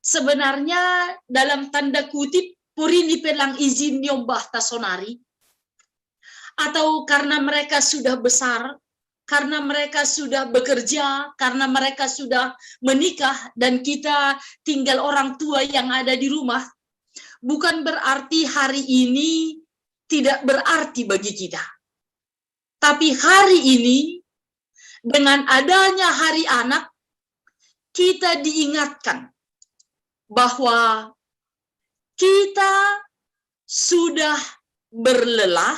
sebenarnya dalam tanda kutip purini pelang izin nyombah tasonari, atau karena mereka sudah besar, karena mereka sudah bekerja, karena mereka sudah menikah dan kita tinggal orang tua yang ada di rumah, bukan berarti hari ini tidak berarti bagi kita. Tapi hari ini dengan adanya Hari Anak, kita diingatkan bahwa kita sudah berlelah,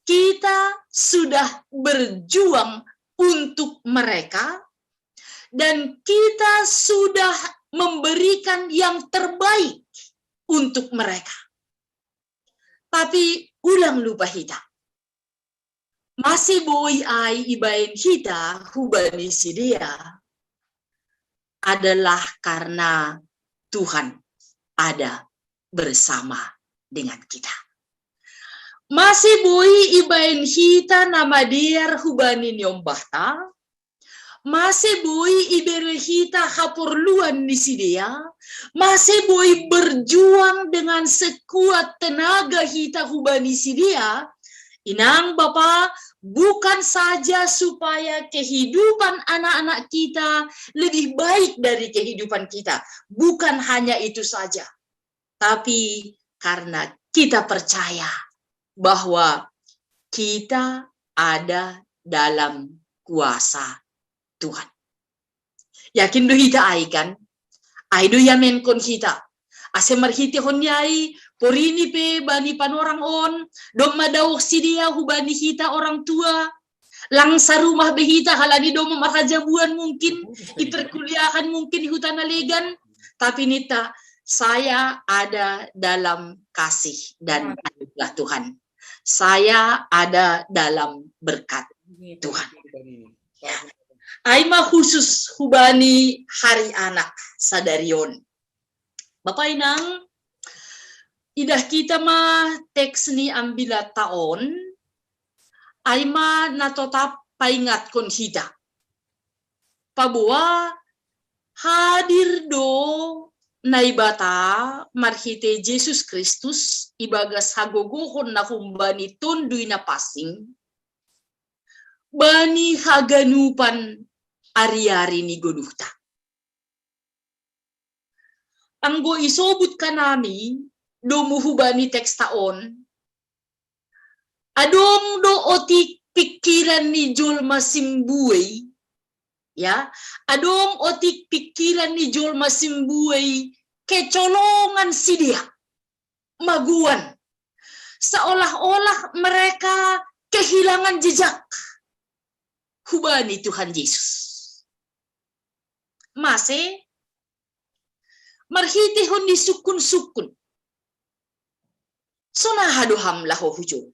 kita sudah berjuang untuk mereka, dan kita sudah memberikan yang terbaik untuk mereka. Tapi ulang lupa kita. Masih boi ai ibain kita hubani sidia adalah karena Tuhan ada bersama dengan kita. Masih boi ibain kita nama dia hubani nyombahta. Masih boi ibere kita haporluan di sidia. Masih boi berjuang dengan sekuat tenaga kita hubani sidia. Inang Bapak, bukan saja supaya kehidupan anak-anak kita lebih baik dari kehidupan kita. Bukan hanya itu saja. Tapi karena kita percaya bahwa kita ada dalam kuasa Tuhan. Yakin do kita ai kan? Ai do yamen kon kita. Ase marhiti honyai porini pe bani panorang on dom madawok sidia hubani kita orang tua langsa rumah behita halani dom marajabuan mungkin iperkuliahan mungkin di hutan alegan, tapi nita saya ada dalam kasih dan anugerah Tuhan. Saya ada dalam berkat Tuhan. Aima khusus hubani Hari Anak sadarion. Bapak Inang, idah kita mah teks ni ambila taon, aima natotap paingat kon kita. Pabua hadir do naibata marhite Yesus Kristus ibagas hagogohon na humbani tundui na pasing, bani haganupan ari-ari ni goduhta. Anggo isobut ka nami, do muhubani teks taon, adong do otik pikiran ni Julma Simbuey, ya, adong otik pikiran ni Julma Simbuey, kecolongan si dia, maguan, seolah-olah mereka kehilangan jejak, hubani Tuhan Yesus. Masih marhitihon di sukun-sukun. Sonahaduham laho hujon.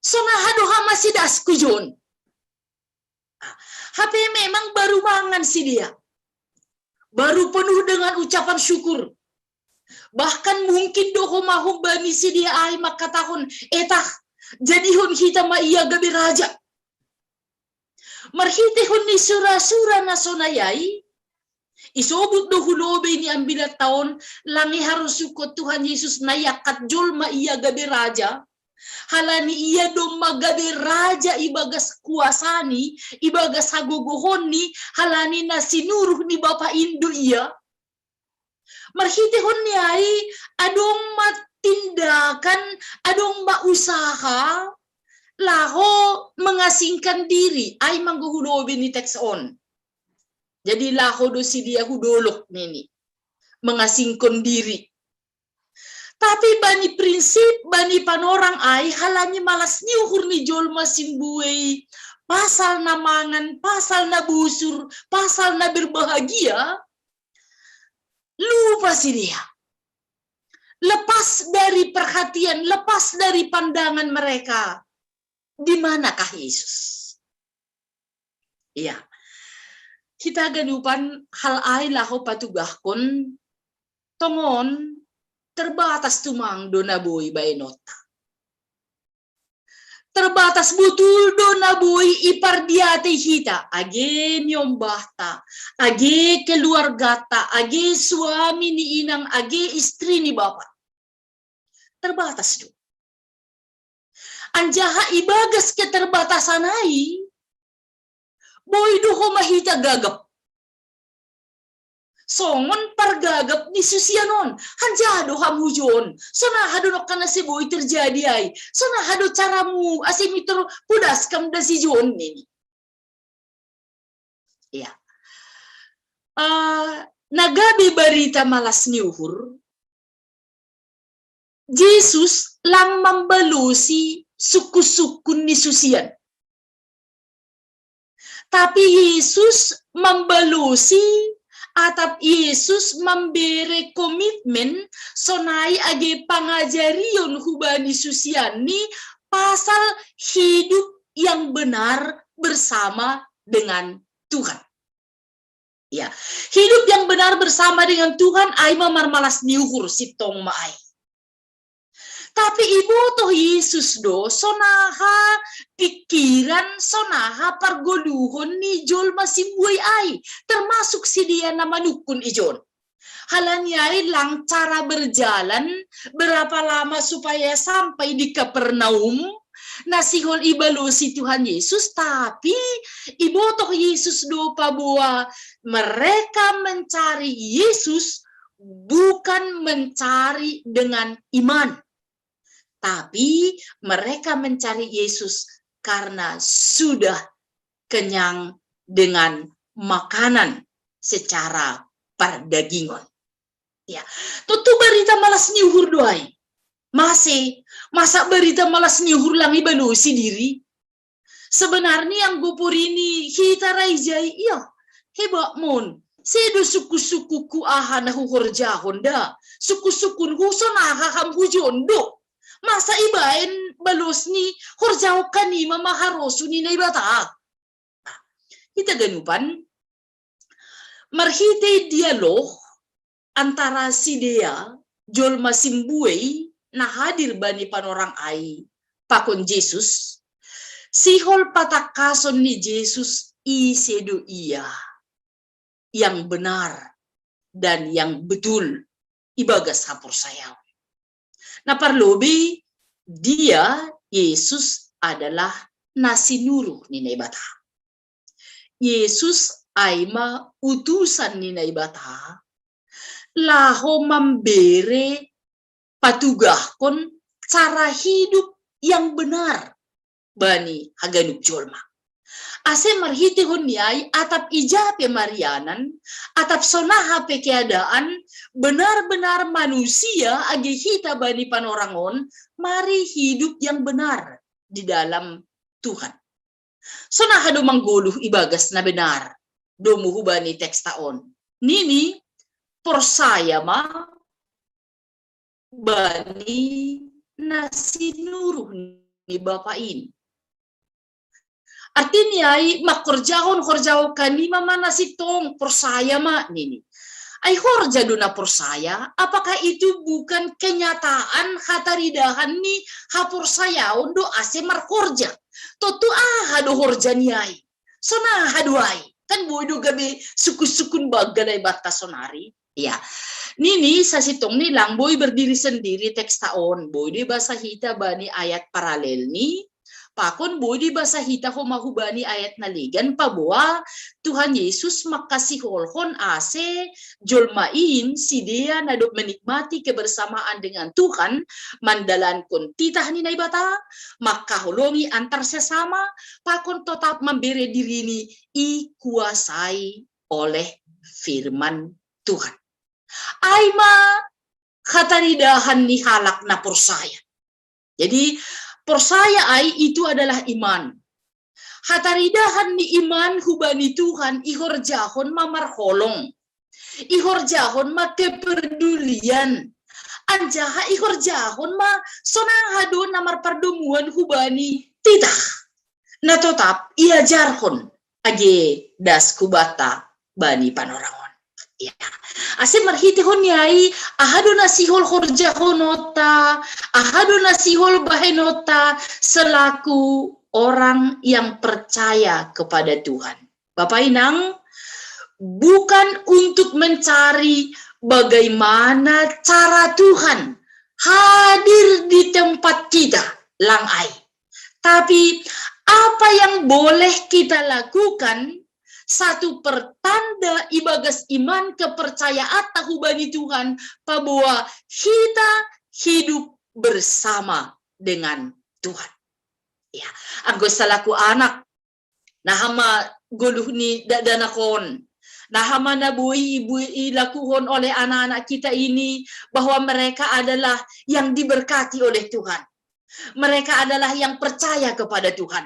Sonahaduham masih das kujon. HP memang baru mangan si dia. Baru penuh dengan ucapan syukur. Bahkan mungkin doho mahum bani si dia ay makatahon etah jadihon kita ma iya gabi raja. Marhitihon ni sura-sura na sonayai. Isobut do hulobe ni ambila taon langi harus syukur Tuhan Yesus nayakat julma iya gabe raja halani iya doma gabe raja ibagas kuasani ibagas hagogohoni halani na sinuruh ni Bapa Indo iya marhitihon ni ay adong matindakan adong mausaha laho mengasingkan diri ay mangguhulobe ni teks on. Jadi lahodo si dia hudolok nini mengasingkan diri. Tapi bani prinsip bani panorang ay halanya malas nyuhur ni Julma Simbuey pasal na mangan, pasal na busur, pasal na berbahagia. Lupa si dia. Lepas dari perhatian, lepas dari pandangan mereka. Di manakah Yesus? Iya. Kita ganupan hal ay laho patugahkon tongon terbatas tumang donaboy bainota. terbatas betul dona boy ipardiate hita age nyombahta age keluargata age suami ni inang age istri ni bapak terbatas do anjaha ibagas keterbatasan ai boy do mahita gagap songon pargagap ni susianon hanjado hamujon sana hado no kana si boy terjadi ay sana hado caramu asimitro pudas kam da si jon nini ya nagabi barita malas ni uhur Jesus lang mambalusi suku-sukun ni susian tapi Yesus mambalusi atap Yesus memberi komitmen sonai age pangajarion hubani susiani pasal hidup yang benar bersama dengan Tuhan. Ya, hidup yang benar bersama dengan Tuhan ai mamarmalas niuhur sitong maai. Tapi ibu toh Yesus do sonaha pikiran sonaha pargoluhon ni jol masimbuay ay termasuk si dia nama nukun ijon. Halanyai lang cara berjalan berapa lama supaya sampai di Kapernaum nasihol ibalusi Tuhan Yesus tapi ibu toh Yesus do pabuah mereka mencari Yesus bukan mencari dengan iman. Tapi mereka mencari Yesus karena sudah kenyang dengan makanan secara perdagingan. Ya, tentu berita malas niuhur doai. Masa berita malas niuhur lang ibalusi diri. Sebenarnya yang gupur ini kita raijai iya hebak mon. Sedo suku-sukuku ahana huhorjahon da. Suku-sukun husonah ham hujondo. Masa ibain balos ni horjau kani mamaharosu ni na ibata. Kita ganupan marhite dialog antara si dia jol masimbuey na hadir bani panorang ai pakon Jesus sihol patakason ni Jesus isedo iya yang benar dan yang betul ibagas hapur sayaw. Nah parlobi dia Yesus adalah nasinuru ni naibata. Yesus aima utusan ni naibata laho membere patugahkon cara hidup yang benar bani haganuk jolma. Ase marhiti hunyai atap ijape marianan atap sonaha pe keadaan benar-benar manusia age hita bani panorangon mari hidup yang benar di dalam Tuhan. Sonaha do mangguluh ibagas na benar do muhubani teks taon. Nini porsaya ma bani nasinuruh ni bapain. Artinya makorjahon kanima mana sitong persaya ma nini. Ay horja duna persaya, apakah itu bukan kenyataan hataridahan ni haporsaya undo ase markorja. Totu hado horja niai. Sona haduai. Kan bodo gabi suku-sukun baganay bata sonari. Ya. Nini sa sitong nilang boy berdiri sendiri teks taon. Boy di bahasa hita bani ayat paralel ni. Pakon budi basa hita ko mahubani ayat naligan pabua Tuhan Yesus makasiholhon ase jolmain si dia nadop menikmati kebersamaan dengan Tuhan mandalan kun titah ni naibata makahulongi antar sesama pakon tetap memberi diri ni ikuasai oleh firman Tuhan. Aima kataridahan ni halak na persaya. Jadi persaya ai itu adalah iman. Hataridahan ni iman hubani Tuhan ihorjahon mamarholong. Ihorjahon ma kepedulian. Anjaha ihorjahon ma sonang hadon namar pardumuan hubani titah. Na tetap iajarhon age das kubata bani panorangon. Ya. Ase marhiti honyai ahado nasihol horja honota, ahado nasihol bahenota selaku orang yang percaya kepada Tuhan. Bapak Inang, bukan untuk mencari bagaimana cara Tuhan hadir di tempat kita, langai. Tapi apa yang boleh kita lakukan, satu pertanda ibagas iman kepercayaan tahubani Tuhan, bahwa kita hidup bersama dengan Tuhan. Ya, anggo salaku anak, nahama guluh ni danakon, nahama nabui ibu ilakuhon oleh anak-anak kita ini, bahwa mereka adalah yang diberkati oleh Tuhan. Mereka adalah yang percaya kepada Tuhan.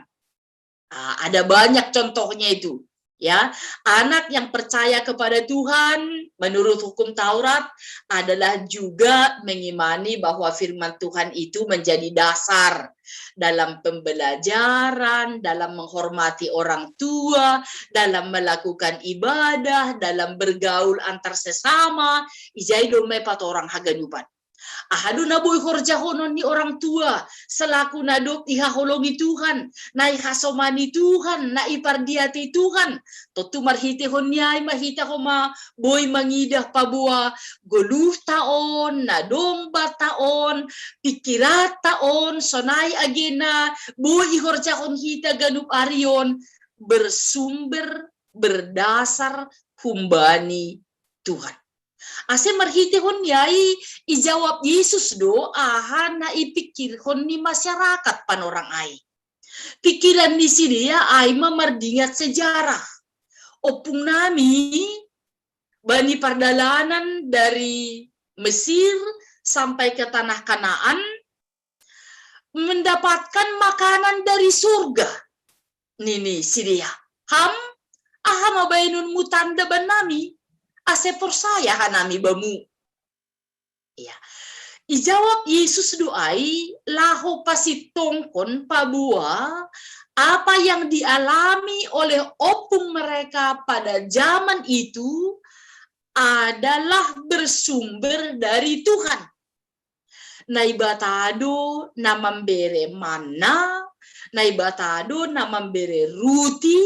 Ada banyak contohnya itu. Ya, anak yang percaya kepada Tuhan menurut hukum Taurat adalah juga mengimani bahwa firman Tuhan itu menjadi dasar dalam pembelajaran, dalam menghormati orang tua, dalam melakukan ibadah, dalam bergaul antar sesama. Ijai domai pat orang haganupan. Ahadu naboy horjahonon ni orang tua selaku nadop ihaholongi Tuhan, na ihasomani Tuhan, na ipardiati Tuhan. Totu marhite honyai mahita homa boy mangidah pabua goluh taon, na domba taon, pikirat taon, sonai agena boy ihorjahon hita ganup arion bersumber berdasar humbani Tuhan. Ase marhite honyai ijawab Yesus doa na ipikir honi masyarakat panorang ai. Pikiran di sini ya ai mamardingat sejarah. Opung nami bani pardalanan dari Mesir sampai ke tanah Kanaan mendapatkan makanan dari surga. Nini sidia. Aham abainun mutanda banami. Ase persaya hanami bamu. Ya. Ijawab Yesus doai laho pasitongkon pabua apa yang dialami oleh opung mereka pada zaman itu adalah bersumber dari Tuhan. Naibatado na mambere mana, naibatado na mambere ruti,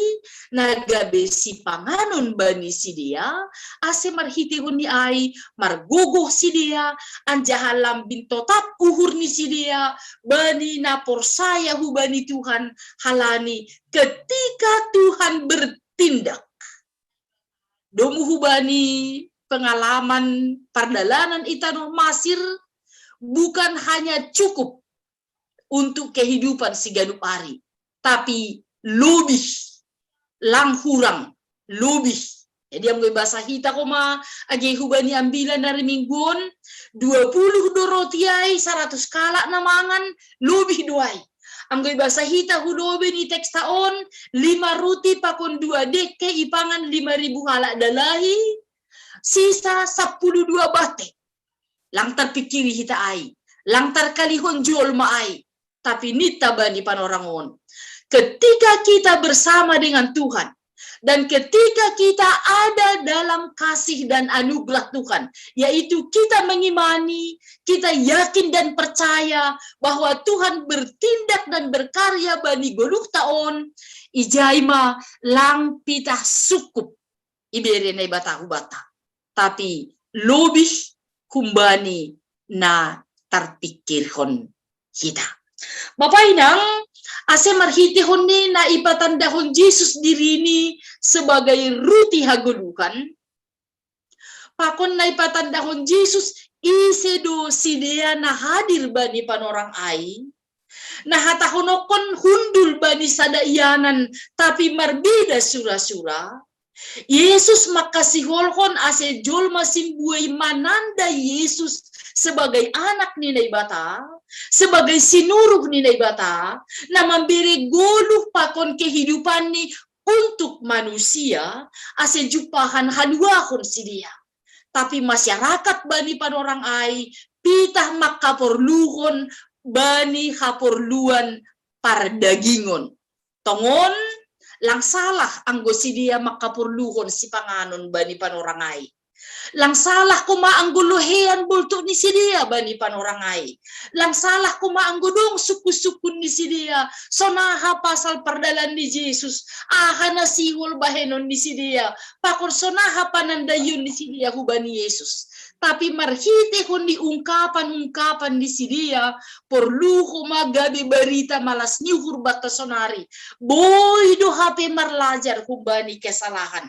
nagabe si panganon bani si dia, ase marhiti huni ai, marguguh si dia, anjahalam bintotap uhur ni si dia, bani na porsaya hubani Tuhan, halani ketika Tuhan bertindak. Domu hubani pengalaman pardalanan itano Masir, bukan hanya cukup untuk kehidupan si ganup ari, tapi lebih langhurang, lebih. Jadi yang bahasa hita koma agi hubani ambilan dari mingguan 20 dorotiai 100 kala namangan lebih duai. Anggoy bahasa hita hudobe ni teks taon 5 ruti pakon 2 deke ipangan 5.000 halak dalahi sisa 12 bate. Langtar pikiri hita ai, langtar kalihon jual maai, tapi nita bani panorangon. Ketika kita bersama dengan Tuhan, dan ketika kita ada dalam kasih dan anugerah Tuhan, yaitu kita mengimani, kita yakin dan percaya bahwa Tuhan bertindak dan berkarya bani goluh taon, ijaima lang pitah sukup, ibere na ibata hubata, tapi lebih kumbani na terpikirhon kita. Bapak Inang, ase marhiti honni na ipatandahon Yesus dirini sebagai ruti hagulukan. Pakon na ipatandahon Yesus isedo sidea na hadir bani panorang ai. Na hatahonokon hundul bani sadaianan tapi marbeda sura-sura. Yesus makasiholhon ase jolma simbuai mananda Yesus sebagai anak ni naibata, sebagai sinuruh ni naibata, na memberi goluh pakon kehidupan ni untuk manusia, ase jupahan haluahon si dia. Tapi masyarakat bani panorang ai, pitah makaporluhon bani haporluan pardagingon. Tongon lang salah anggo si dia makapurluhon si panganon bani panorangai. Lang salah ko maangguluhean bulto ni si dia bani panorangay. Lang salah ko maanggudong suku-sukun ni si dia. Sonaha pasal perdalan ni Jesus. Aha na siwol bahenon ni si dia. Pakon sonaha panandayon ni si dia hubani Yesus. Tapi marhite ko ni ungkapan ni si dia. Perlu ko magabi berita malas ni hurbata sonari. Boy do hape marlajar hubani kesalahan.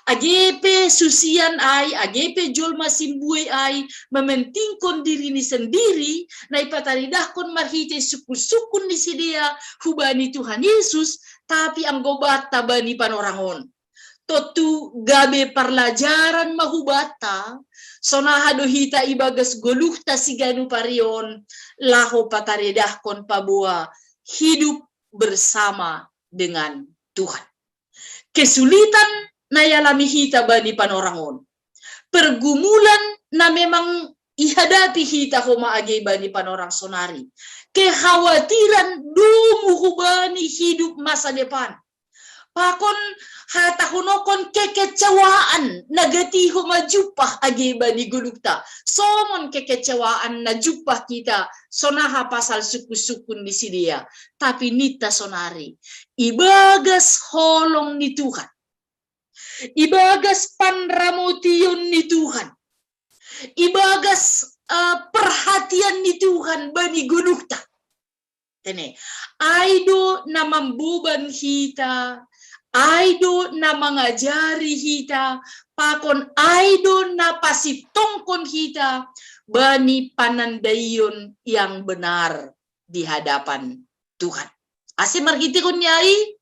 Agepe susian ay, agepe jol masimbuay ay, mementingkon diri ni sendiri, na ipataridahkon marhite sukun-sukun ni si dia, hubani Tuhan Yesus, tapi ang gobata bani panorangon. Totu gabe parlajaran mahubata, sonahado hita ibagas goluhta siganu parion, laho pataridahkon pabua, hidup bersama dengan Tuhan. Kesulitan na yalami hita bani panorangon. Pergumulan na memang ihadapi hita ko maagay bani panorang sonari. Kekhawatiran dumuhubani hidup masa depan. Pakon hatahunokon kekecewaan nagatiho majupah agay bani gulukta. Somon kekecewaan na jupah kita sonaha pasal suku-sukun ni sidia. Tapi nita sonari. Ibagas holong ni Tuhan. Ibagas panramotion ni Tuhan. Ibagas perhatian ni Tuhan bani gunukta. Tene, aido na mambuban hita, aido na mangajari hita, pakon aido na pasitongkon hita, bani panandayon yang benar di hadapan Tuhan. Asi margiti kon nyai,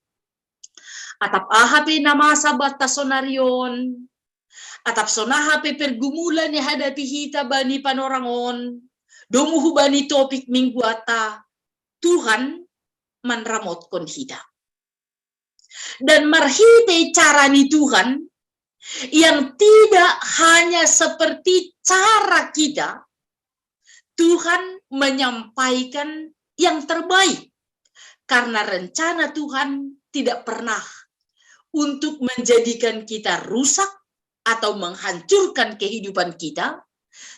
atap ahape namasa batasonarion, atap sonahape pergumulan ni hadapi hita bani panorangon, domuhu bani topik minggu ata, Tuhan manramot kon hita. Dan marhite cara ni Tuhan, yang tidak hanya seperti cara kita, Tuhan menyampaikan yang terbaik. Karena rencana Tuhan tidak pernah untuk menjadikan kita rusak atau menghancurkan kehidupan kita,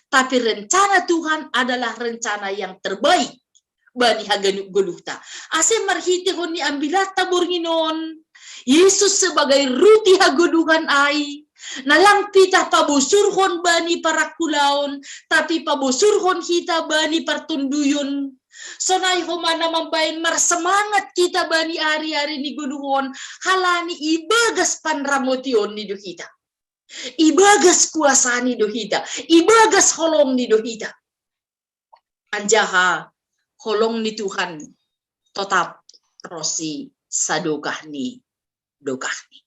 tapi rencana Tuhan adalah rencana yang terbaik bani haganuk guluhta. Ase marhite honi ambilat tabur nginon, Yesus sebagai ruti haguduhan ay, nalang pita pabusurhon bani parakulaon, tapi pabusurhon kita bani partunduyon. Sonay humana mambayin marsemangat kita bani ari-ari ni guduhon, halani ibagas panramotion ni dohita. Ibagas kuasa ni dohita, ibagas holong ni dohita. Anjaha holong ni Tuhan tetap rosi sadokah ni dokah ni.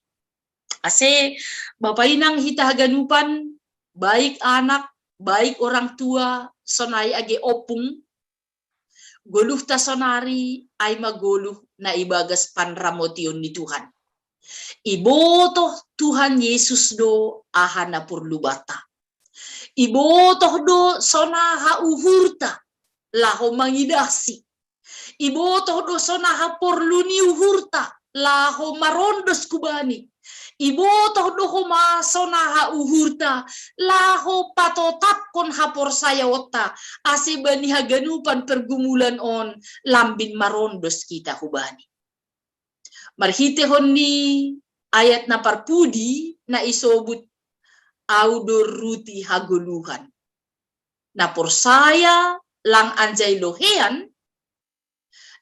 Ase Bapak inang hita ganupan, baik anak, baik orang tua, sonay age opung, goluh ta sonari ay magoluh na ibagas panramotion ni Tuhan. Ibotoh Tuhan Yesus do ahana purlubata. Ibotoh do sonaha uhurta laho mangidasi. Ibotoh do sonaha porluni uhurta laho marondos kubani. Ibotoh do homa sonaha uhurta laho patotap kon hapor sayawota ase bani haganupan pergumulan on lambin marondos kita hubani. Marhite honni ayat na parpudi na isobut audor ruti haguluhan. Na porsaya lang anjay lohean,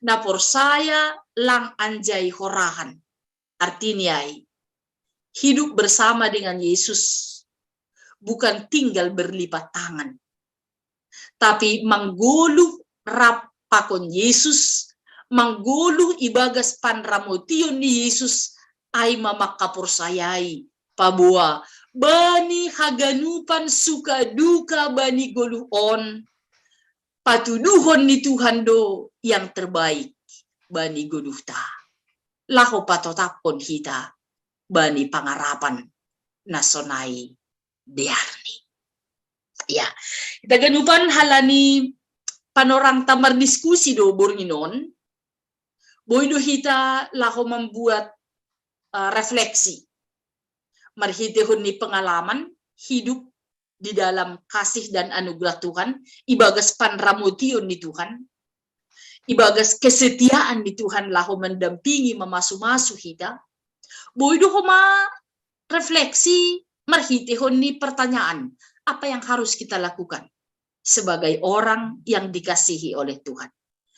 na porsaya lang anjay horahan. Artinya hidup bersama dengan Yesus bukan tinggal berlipat tangan, tapi mangguluh rapakon Yesus, mangguluh ibagas panramotion ni Yesus ay mamakaporsayai pabua bani haganupan suka duka bani goluhon patuduhon ni Tuhan do yang terbaik bani goluhta laho patotapon hita bani pangarapan nasonai diarni. Ya, kita ganupan halani panorang tamar diskusi do bornginon, boydo hita laho membuat refleksi. Marhitehon ni pengalaman hidup di dalam kasih dan anugerah Tuhan, ibagas panramution di Tuhan, ibagas kesetiaan di Tuhan lahu mendampingi memasu-masu kita. Boydo homa refleksi marhitihon ni pertanyaan, apa yang harus kita lakukan sebagai orang yang dikasihi oleh Tuhan,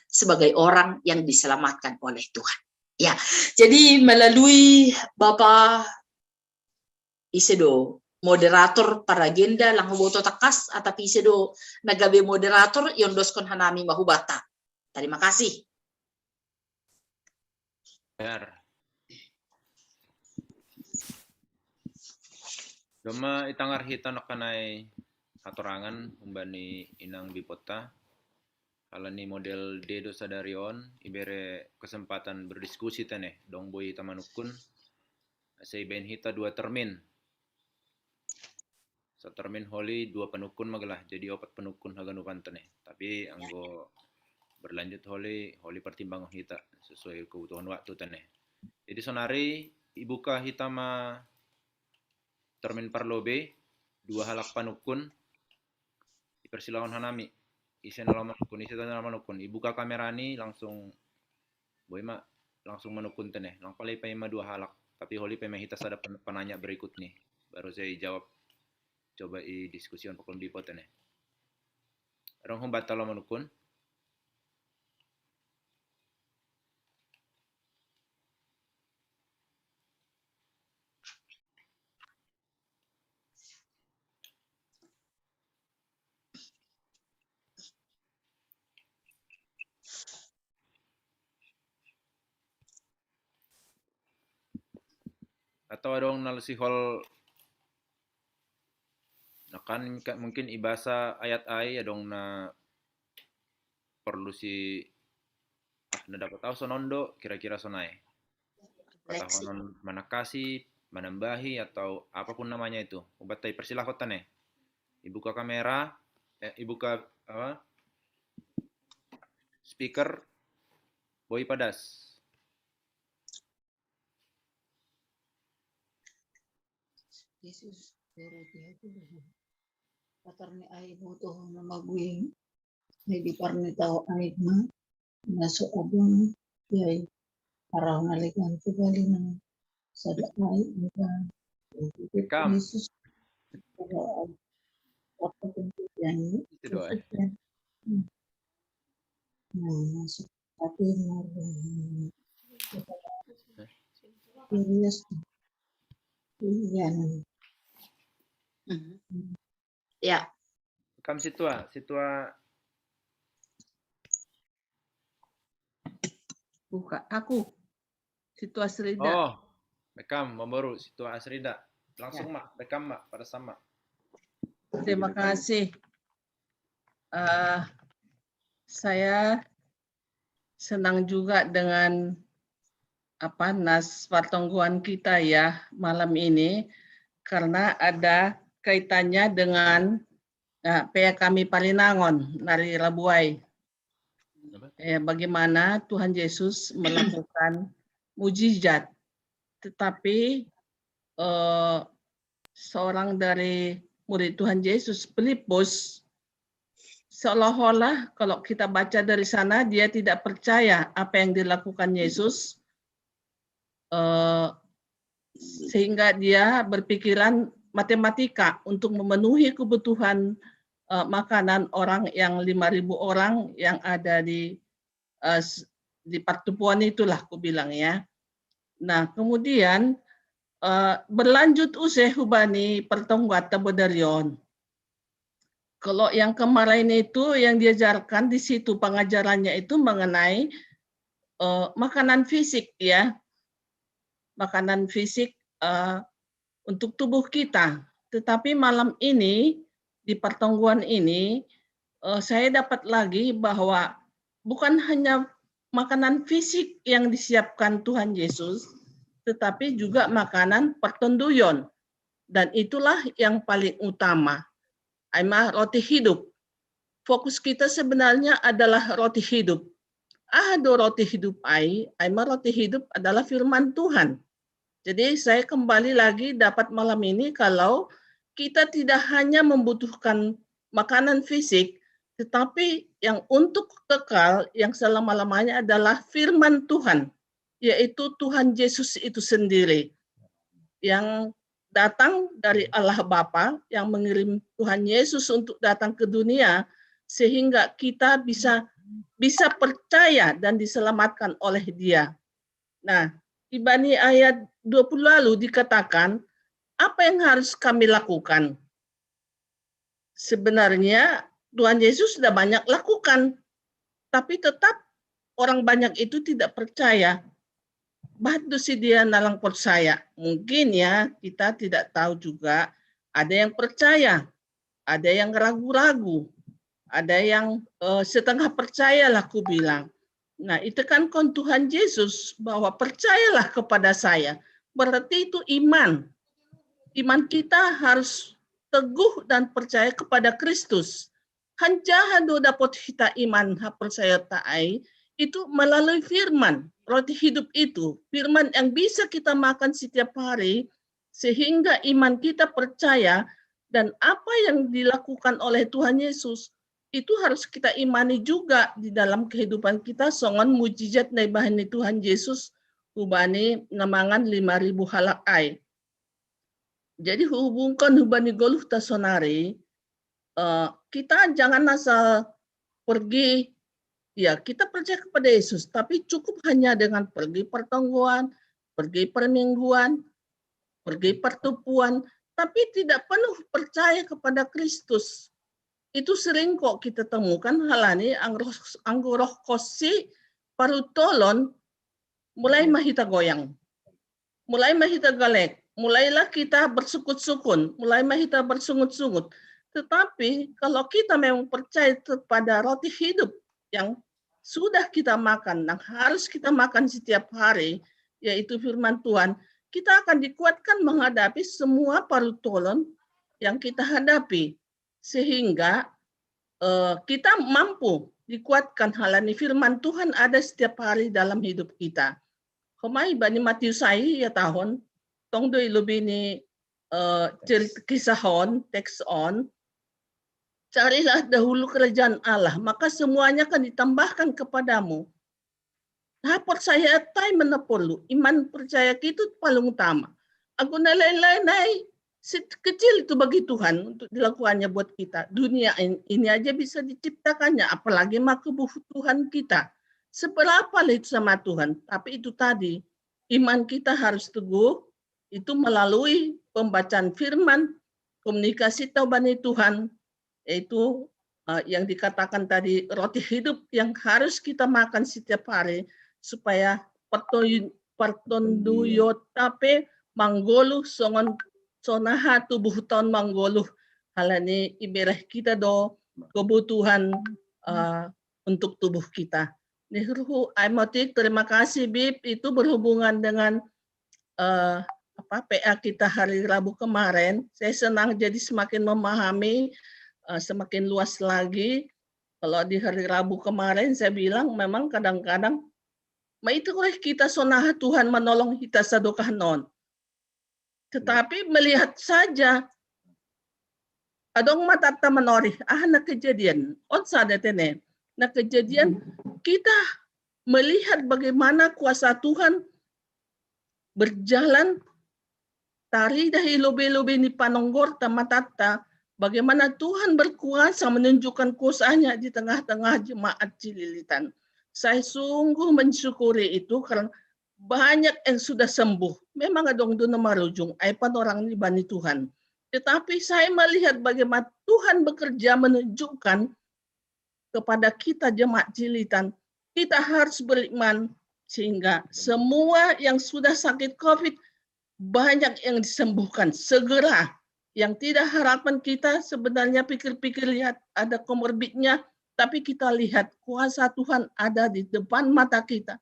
sebagai orang yang diselamatkan oleh Tuhan. Ya, jadi melalui Bapak Isedo moderator para agenda lang huboto takas at Isedo nagabi moderator yondoskon hanami mahubata. Terima kasih. Doma itangar hita nakanay hatorangan umbani inang bipota. Halani model dedo sadarion ibere kesempatan berdiskusi tane dong boy tamanukun. Sa iben hita 2 termin. Sa termin holi 2 penukun magalah jadi 4 penukun haganupan tane. Tapi anggo berlanjut holi pertimbangan hita sesuai kebutuhan waktu tane. Jadi sonari ibuka hita ma termin parlobe 2 halak panukun dipersilakan hanami isen alaman ukun isen alaman ukun ibuka kamera ni langsung boy ma langsung menukun tene lang palay pa ma 2 halak tapi holi pa mahita sada penanya berikut nih baru saya jawab coba i diskusion pakulum dipo tene rong humbat talo menukun atau dong nalsihol nakan mungkin ibasa ayat ay adong na perlu si na dapat tahu sonondo kira-kira sonai katahonon manakasi menambahi atau apapun namanya itu ubatai persilahkan ibuka kamera ibuka apa speaker boy padas. Yesus berarti itu patarni ay butuh na magwing may di parni tao ay na naso abang yay paraw nalikan tugali ng sada ay Kam. Yesus paraw apa tentu yan Itu doa. Masuk tapi Yesus yan. Ya. Kam situa buka aku situa Asrida. Oh, bekam membaru situa Asrida. Langsung ya. Mak, bekam mak pada sama. Terima kasih. Saya senang juga dengan nas pertemuan kita ya malam ini karena ada kaitannya dengan PA kami Palinangon dari Labuai. Bagaimana Tuhan Yesus melakukan mujizat, tetapi seorang dari murid Tuhan Yesus, Filipus, seolah-olah kalau kita baca dari sana dia tidak percaya apa yang dilakukan Yesus, sehingga dia berpikiran matematika untuk memenuhi kebutuhan makanan orang yang 5.000 orang yang ada di pertemuan itulah aku bilang ya. Nah kemudian berlanjut usai hubani pertemuan tabodarion. Kalau yang kemarin itu yang diajarkan di situ pengajarannya itu mengenai makanan fisik ya, makanan fisik untuk tubuh kita. Tetapi malam ini di pertemuan ini saya dapat lagi bahwa bukan hanya makanan fisik yang disiapkan Tuhan Yesus, tetapi juga makanan pertenduyon. Dan itulah yang paling utama. Aima roti hidup. Fokus kita sebenarnya adalah roti hidup. Ahado roti hidup aima roti hidup adalah firman Tuhan. Jadi saya kembali lagi dapat malam ini kalau kita tidak hanya membutuhkan makanan fisik, tetapi yang untuk kekal, yang selama-lamanya adalah firman Tuhan, yaitu Tuhan Yesus itu sendiri, yang datang dari Allah Bapa, yang mengirim Tuhan Yesus untuk datang ke dunia, sehingga kita bisa percaya dan diselamatkan oleh Dia. Nah, di Bani ayat 20 lalu dikatakan, apa yang harus kami lakukan? Sebenarnya Tuhan Yesus sudah banyak lakukan, tapi tetap orang banyak itu tidak percaya. Batu si dia nalang percaya. Mungkin ya, kita tidak tahu juga. Ada yang percaya, ada yang ragu-ragu, ada yang setengah percaya lah aku bilang. Nah, itu kan Tuhan Yesus bahwa percayalah kepada saya. Berarti itu iman. Iman kita harus teguh dan percaya kepada Kristus. Hanya dapat kita iman percaya taai itu melalui firman, roti hidup itu, firman yang bisa kita makan setiap hari sehingga iman kita percaya dan apa yang dilakukan oleh Tuhan Yesus itu harus kita imani juga di dalam kehidupan kita. Songon mujizat na bahan ni Tuhan Yesus hubani namangan 5.000 halak ay. Jadi hubungkan hubani goluh tasonari, kita jangan asal pergi, ya kita percaya kepada Yesus, tapi cukup hanya dengan pergi pertemuan, pergi permingguan, pergi pertupuan, tapi tidak penuh percaya kepada Kristus. Itu sering kok kita temukan hal ini, anggoroh kosi parutolon, mulai mahita goyang, mulai mahita galek, mulailah kita bersukut-sukun, mulai mahita bersungut-sungut. Tetapi kalau kita memang percaya kepada roti hidup yang sudah kita makan, yang harus kita makan setiap hari, yaitu firman Tuhan, kita akan dikuatkan menghadapi semua parutolon yang kita hadapi. Sehingga kita mampu dikuatkan halani firman Tuhan ada setiap hari dalam hidup kita. Kumai bani Matius ay ya tahun, tong doi lebih ni cerita kisahon, teks on, carilah dahulu kerajaan Allah, maka semuanya akan ditambahkan kepadamu. Nah, percaya tay menepolu, iman percaya itu paling utama. Aku lain-lain kecil itu bagi Tuhan untuk dilakukannya buat kita. Dunia ini aja bisa diciptakannya, apalagi kebutuhan kita. Seberapa itu sama Tuhan, tapi itu tadi, iman kita harus teguh, itu melalui pembacaan firman, komunikasi taubani Tuhan, yaitu yang dikatakan tadi roti hidup yang harus kita makan setiap hari supaya pertonduyot tape manggoluh songon sonaha tubuh tahun manggoluh halani iberah kita do kebutuhan untuk tubuh kita. Nihruhu Aimotik, terima kasih Bib, itu berhubungan dengan PA kita hari Rabu kemarin. Saya senang jadi semakin memahami, semakin luas lagi. Kalau di hari Rabu kemarin saya bilang memang kadang-kadang itu kita sonaha Tuhan menolong kita sadokah non. Tetapi melihat saja adong matata menori na kejadian sadetene na kejadian kita melihat bagaimana kuasa Tuhan berjalan tari dahi lobe-lobe ni panonggor tamatata, bagaimana Tuhan berkuasa menunjukkan kuasanya di tengah-tengah jemaat Cililitan. Saya sungguh mensyukuri itu karena banyak yang sudah sembuh. Memang adong doon marujung, ay panorang ni bani Tuhan. Tetapi saya melihat bagaimana Tuhan bekerja menunjukkan kepada kita jemaat Cililitan, kita harus beriman sehingga semua yang sudah sakit COVID banyak yang disembuhkan segera. Yang tidak harapan kita sebenarnya pikir-pikir lihat ada komorbidnya, tapi kita lihat kuasa Tuhan ada di depan mata kita.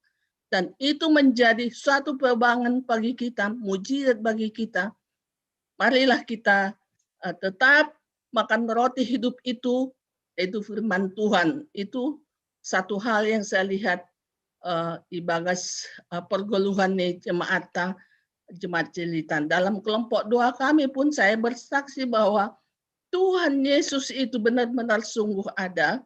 Dan itu menjadi suatu perbangan bagi kita, mujizat bagi kita. Marilah kita tetap makan roti hidup itu firman Tuhan. Itu satu hal yang saya lihat di bagas pergoluhan jemaat Jemaat Cilitan. Dalam kelompok doa kami pun saya bersaksi bahwa Tuhan Yesus itu benar-benar sungguh ada,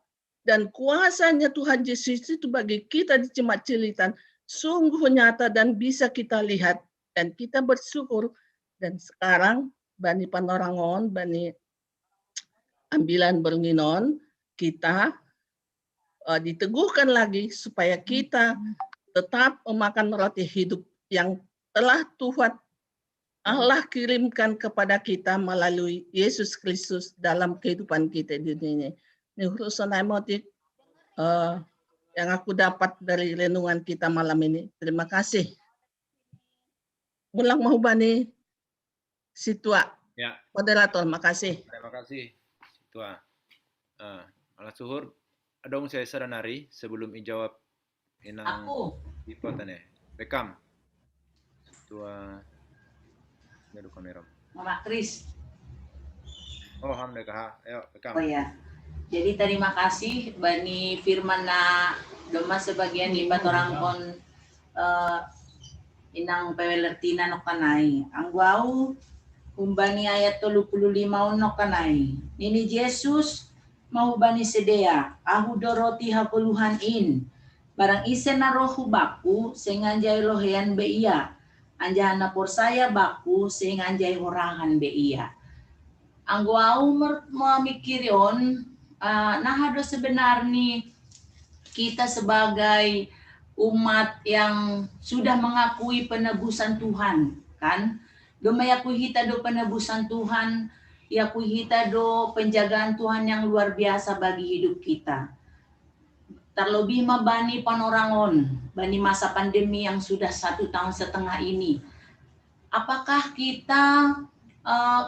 dan kuasanya Tuhan Yesus itu bagi kita di Jemaat Cilitan sungguh nyata dan bisa kita lihat, dan kita bersyukur. Dan sekarang Bani Panorangon, Bani Ambilan Bernginon, kita diteguhkan lagi supaya kita tetap memakan roti hidup yang telah Tuhan Allah kirimkan kepada kita melalui Yesus Kristus dalam kehidupan kita di dunia ini. Ini urusan emotik yang aku dapat dari renungan kita malam ini. Terima kasih. Mulang Mahubani, Situa, Ya, moderator, makasih. terima kasih. Tua. Alas suhur, adong saya saranari sebelum ijawab inang ipatan Bekam. Tua Ngeru kameram. Mama Kris. Oh, ham deka. Ayo, Bekam. Oh ya. Jadi terima kasih Bani Firman na doma sebagian lipat orang kon inang pewelertina no kanai. Ang guau umbani ayat 35 no kanai. Nini Jesus mau bani sedea ahu doroti hapuluhan in. Barang isen na rohu baku senganjay lohean be iya. Anjahan na porsaya baku senganjay horangan be iya. Ang guau memikirion nah sebenarnya kita sebagai umat yang sudah mengakui penebusan Tuhan, kan? Do meyakui kita do penebusan Tuhan, yakui kita do penjagaan Tuhan yang luar biasa bagi hidup kita. Terlebih Bani Panorangon, Bani masa pandemi yang sudah 1,5 tahun ini. Apakah kita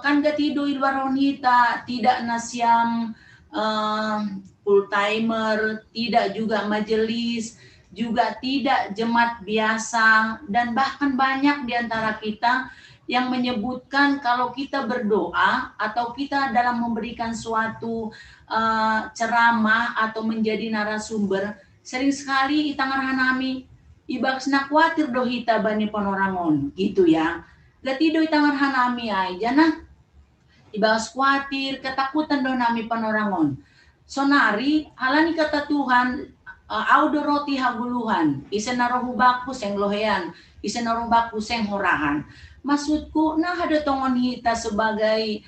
kan gatido ilwaron kita tidak nasyam full timer, tidak juga majelis, juga tidak jemaat biasa, dan bahkan banyak di antara kita yang menyebutkan kalau kita berdoa atau kita dalam memberikan suatu ceramah atau menjadi narasumber, sering sekali itangan hanami ibaksna khawatir do hita Bani Panorangon gitu ya. Gatido itangan hanami aja nah ibas khawatir, ketakutan do nami Panorangon. Sonari halani kata Tuhan audo roti haguluhan, isen narohu baku seng lohean, isen narohu baku seng horahan. Maksudku, nah ada tongon kita sebagai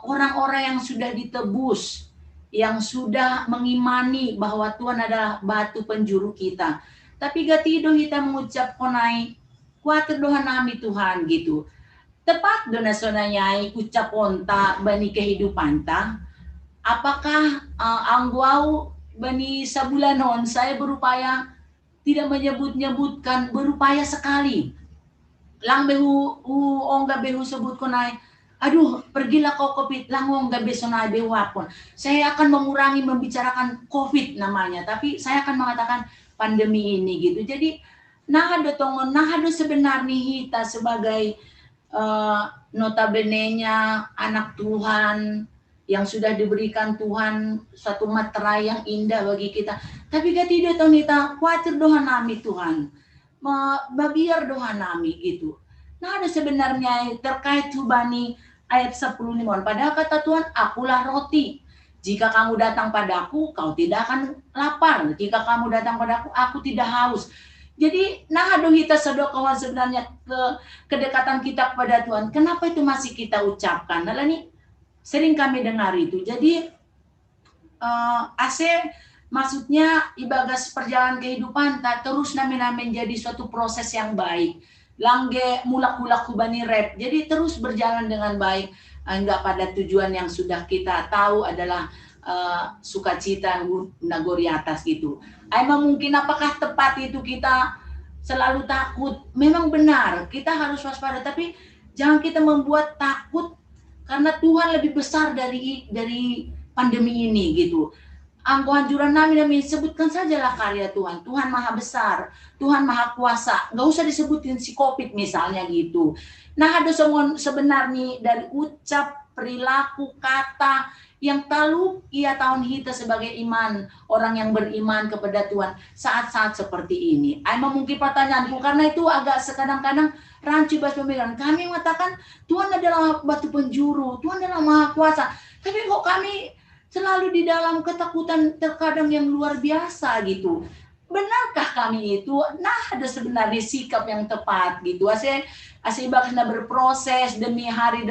orang-orang yang sudah ditebus, yang sudah mengimani bahwa Tuhan adalah batu penjuru kita. Tapi gatido kita mengucap konai, kuatir dohan nami Tuhan gitu. Tepat dona sonanyai ucap onta bani kehidupan ta. Apakah angguau bani sabulanon saya berupaya tidak menyebut-nyebutkan, berupaya sekali. Lang behu ongga behu sebut konai, aduh pergilah kau COVID, lang ongga besonai behu apon. Saya akan mengurangi membicarakan COVID namanya, tapi saya akan mengatakan pandemi ini gitu. Jadi nah ada sebenarnya kita sebagai notabene-nya anak Tuhan yang sudah diberikan Tuhan satu materai yang indah bagi kita. Tapi tidak tahu kita khawatir doa nami Tuhan. Babiar doa nami gitu. Nah ada sebenarnya terkait Hubani ayat 10 limon. Padahal kata Tuhan, akulah roti. Jika kamu datang padaku, kau tidak akan lapar. Jika kamu datang padaku, aku tidak haus. Jadi, nah aduh kita sedokawan sebenarnya kedekatan kita kepada Tuhan. Kenapa itu masih kita ucapkan? Nah ini sering kami dengar itu. Jadi, maksudnya ibagas perjalanan kehidupan tak terus namanya menjadi suatu proses yang baik. Langge mulak-mulak kubani rep. Jadi terus berjalan dengan baik. Enggak pada tujuan yang sudah kita tahu adalah sukacita nagori atas gitu. Emang mungkin apakah tepat itu kita selalu takut? Memang benar, kita harus waspada. Tapi jangan kita membuat takut karena Tuhan lebih besar dari pandemi ini gitu. Anjuran kami sebutkan sajalah karya Tuhan. Tuhan maha besar, Tuhan maha kuasa. Nggak usah disebutin si COVID misalnya gitu. Nah ada sebenarnya dari ucap perilaku, kata yang terlalu ia tahun kita sebagai iman, orang yang beriman kepada Tuhan saat-saat seperti ini. Aima mungkin pertanyaanku, karena itu agak kadang-kadang rancu bahas pemikiran. Kami mengatakan Tuhan adalah batu penjuru, Tuhan adalah Maha Kuasa. Tapi kok kami selalu di dalam ketakutan terkadang yang luar biasa gitu. Benarkah kami itu? Nah, ada sebenarnya sikap yang tepat gitu. Asih bakal berproses demi hari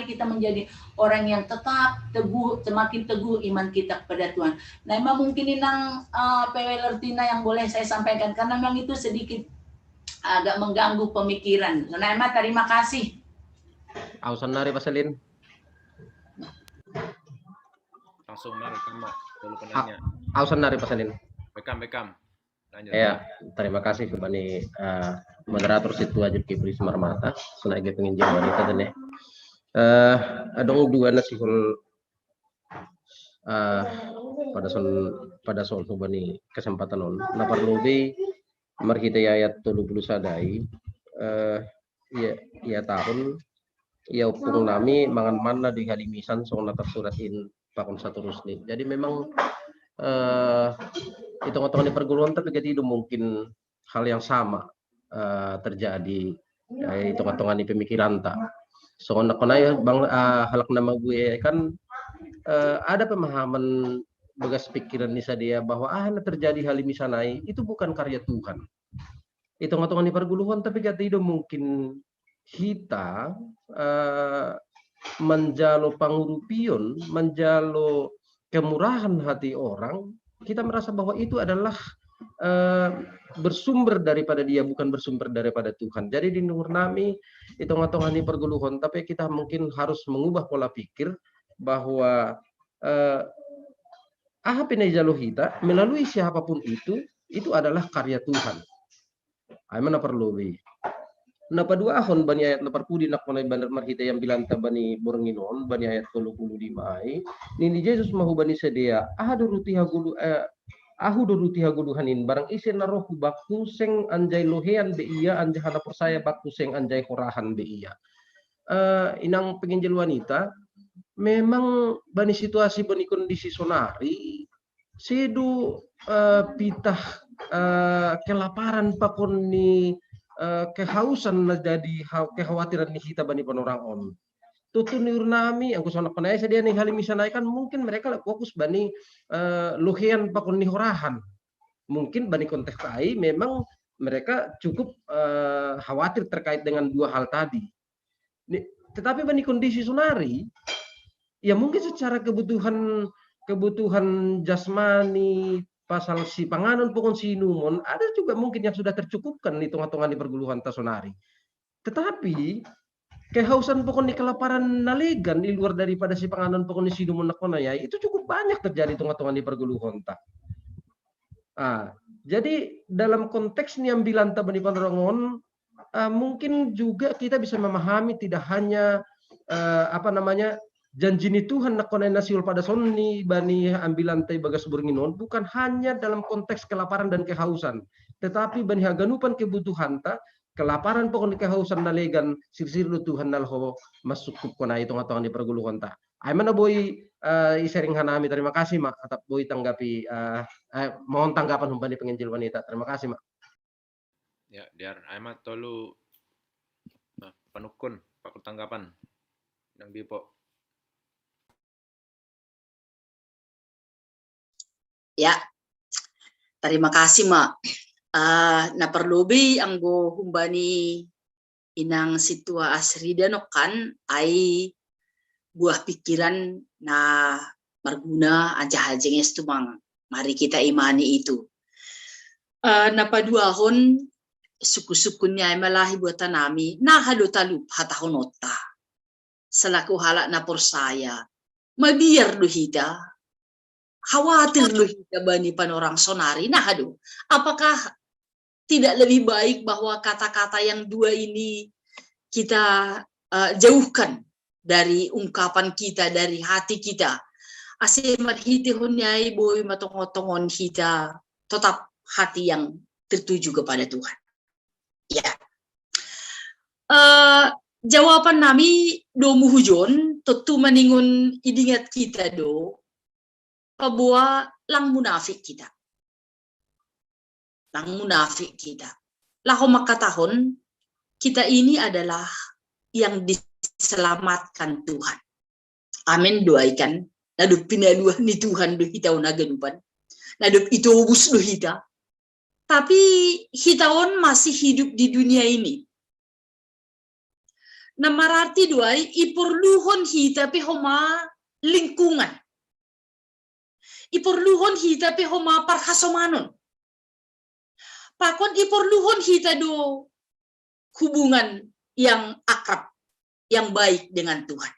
kita menjadi orang yang tetap teguh, semakin teguh iman kita kepada Tuhan. Nah, emang mungkin inang pewelertina yang boleh saya sampaikan karena memang itu sedikit agak mengganggu pemikiran. Nah, emang terima kasih. Ausan nari pasalin. Langsung mari kamu dulu penanya. Ausan nari pasalin. Bekam. Lanjut. Ya, terima kasih kepada moderator situ aja Kipri Semarmata, sengaja penginjil wanita dan ya. Adong dua nasihul pada soal subani kesempatan on. Na perlu be mar kita ayat 30 sadai ya tahun ya upung nami mangan mana di halimisan soal tersuratin pakon satu rusni. Jadi memang hitung-hitungan di perguruan tapi jadi itu mungkin hal yang sama terjadi hitung-hitungan di pemikiran tak. So ya bang halak nama gue kan ada pemahaman begas pikiran nisa dia bahwa terjadi hal misanai itu bukan karya Tuhan. Hitung-hitungan di perguruan tapi jadi itu mungkin kita menjalo pangurupion, menjalo kemurahan hati orang, kita merasa bahwa itu adalah bersumber daripada dia, bukan bersumber daripada Tuhan. Jadi di nur nami hitung-hitungan di perguluhan, tapi kita mungkin harus mengubah pola pikir bahwa kita melalui siapapun itu adalah karya Tuhan. Mana perlu bi. Napa dua ahon bani ayat lepar pudi nak monai bandar marhita yang bilang tabani borenginon bani ayat 25 ai nini Yesus mahu bani sedia ahu doruti haguluhanin barang isi narohu baku seng anjay lohean be iya anjay hana persaya baku seng anjay korahan be iya. Inang penginjil wanita memang bani situasi bani kondisi sonari sedu pitah kelaparan pakon ni kehausan jadi kekhawatiran ni kita bani penorang on. Tutu niur nami yang kusonak penaya sedia nih hal misalnya kan mungkin mereka fokus bani lohean pakon ni horahan. Mungkin bani konteks ai memang mereka cukup khawatir terkait dengan dua hal tadi. Tetapi bani kondisi sonari ya mungkin secara kebutuhan jasmani pasal si panganon pokon si numon ada juga mungkin yang sudah tercukupkan hitung-hitungan di perguluhan tasonari. Tetapi kehausan pokon di kelaparan nalegan di luar daripada si panganon pokon si numon nakona ya itu cukup banyak terjadi hitung-hitungan di perguluhan ta. Jadi dalam konteks ni ambilan tabani panerongon mungkin juga kita bisa memahami tidak hanya janji ni Tuhan nakona nasiul pada sonni bani ambilan tay bagas burginon bukan hanya dalam konteks kelaparan dan kehausan tetapi bani haganupan kebutuhan ta kelaparan pokon kehausan nalegan sir Tuhan nalho masuk kona itu ngatongan di perguluhan ta ay mana boy isering hanami terima kasih mak atap boy tanggapi mohon tanggapan humbani penginjil wanita terima kasih mak ya biar ayma tolu panukun pakul tanggapan yang bipo. Ya, terima kasih mak. Na perlubi anggo humbani inang situa asri danokan ai buah pikiran na marguna aja hajeng estumang mari kita imani itu. Na paduahon suku-sukunya malahi buatan nami na hadotalup hatahonota selaku halak na porsaya mabiar duhida khawatir loh kita bani panorang sonari. Nah aduh, apakah tidak lebih baik bahwa kata-kata yang dua ini kita jauhkan dari ungkapan kita, dari hati kita. Asemat hiti hunyai boy matong-otongon kita tetap hati yang tertuju kepada Tuhan. Ya. jawaban nami do muhujon tentu meningun idingat kita do pabua lang munafik kita. Lang munafik kita. Lah makatahon kita ini adalah yang diselamatkan Tuhan. Amin doaikan. Nadup pinaluah ni Tuhan do hitaw na ganupan. Nadup itubus do hita. Tapi hitaon masih hidup di dunia ini. Na mararti doay iporluhon hita pe homa lingkungan. Iporluhon hita pe homa parhasomanon. Pakon iporluhon hita do hubungan yang akrab, yang baik dengan Tuhan.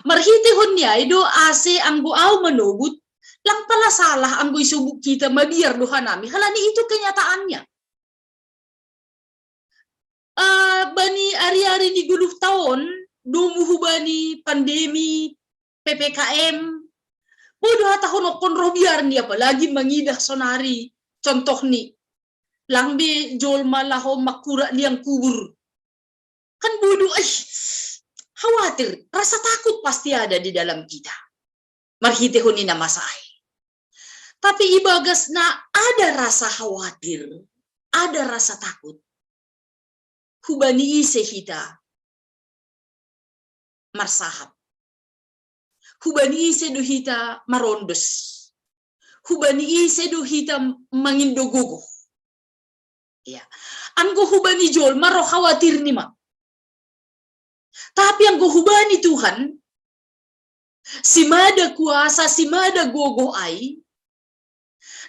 Marhitihon niya do ase anggo au manugut lang pala salah anggo isubuk kita mabiar dohan nami. Halani itu kenyataannya. Bani ari-ari di guluh tahun dumuhu bani pandemi PPKM bodoh tahun okon robiar ni apalagi mengidah sonari contoh ni langbe jol malaho makura liang kubur kan bodoh khawatir rasa takut pasti ada di dalam kita marhitehon ni nama saya tapi ibagas na ada rasa khawatir ada rasa takut hubani ise hita marsahap. Hubani ise do hita marondos. Hubani ise do hita mangindogogo. Ya. Anggo hubani jol maro khawatir ni ma. Tapi anggo hubani Tuhan simada kuasa simada gogo ai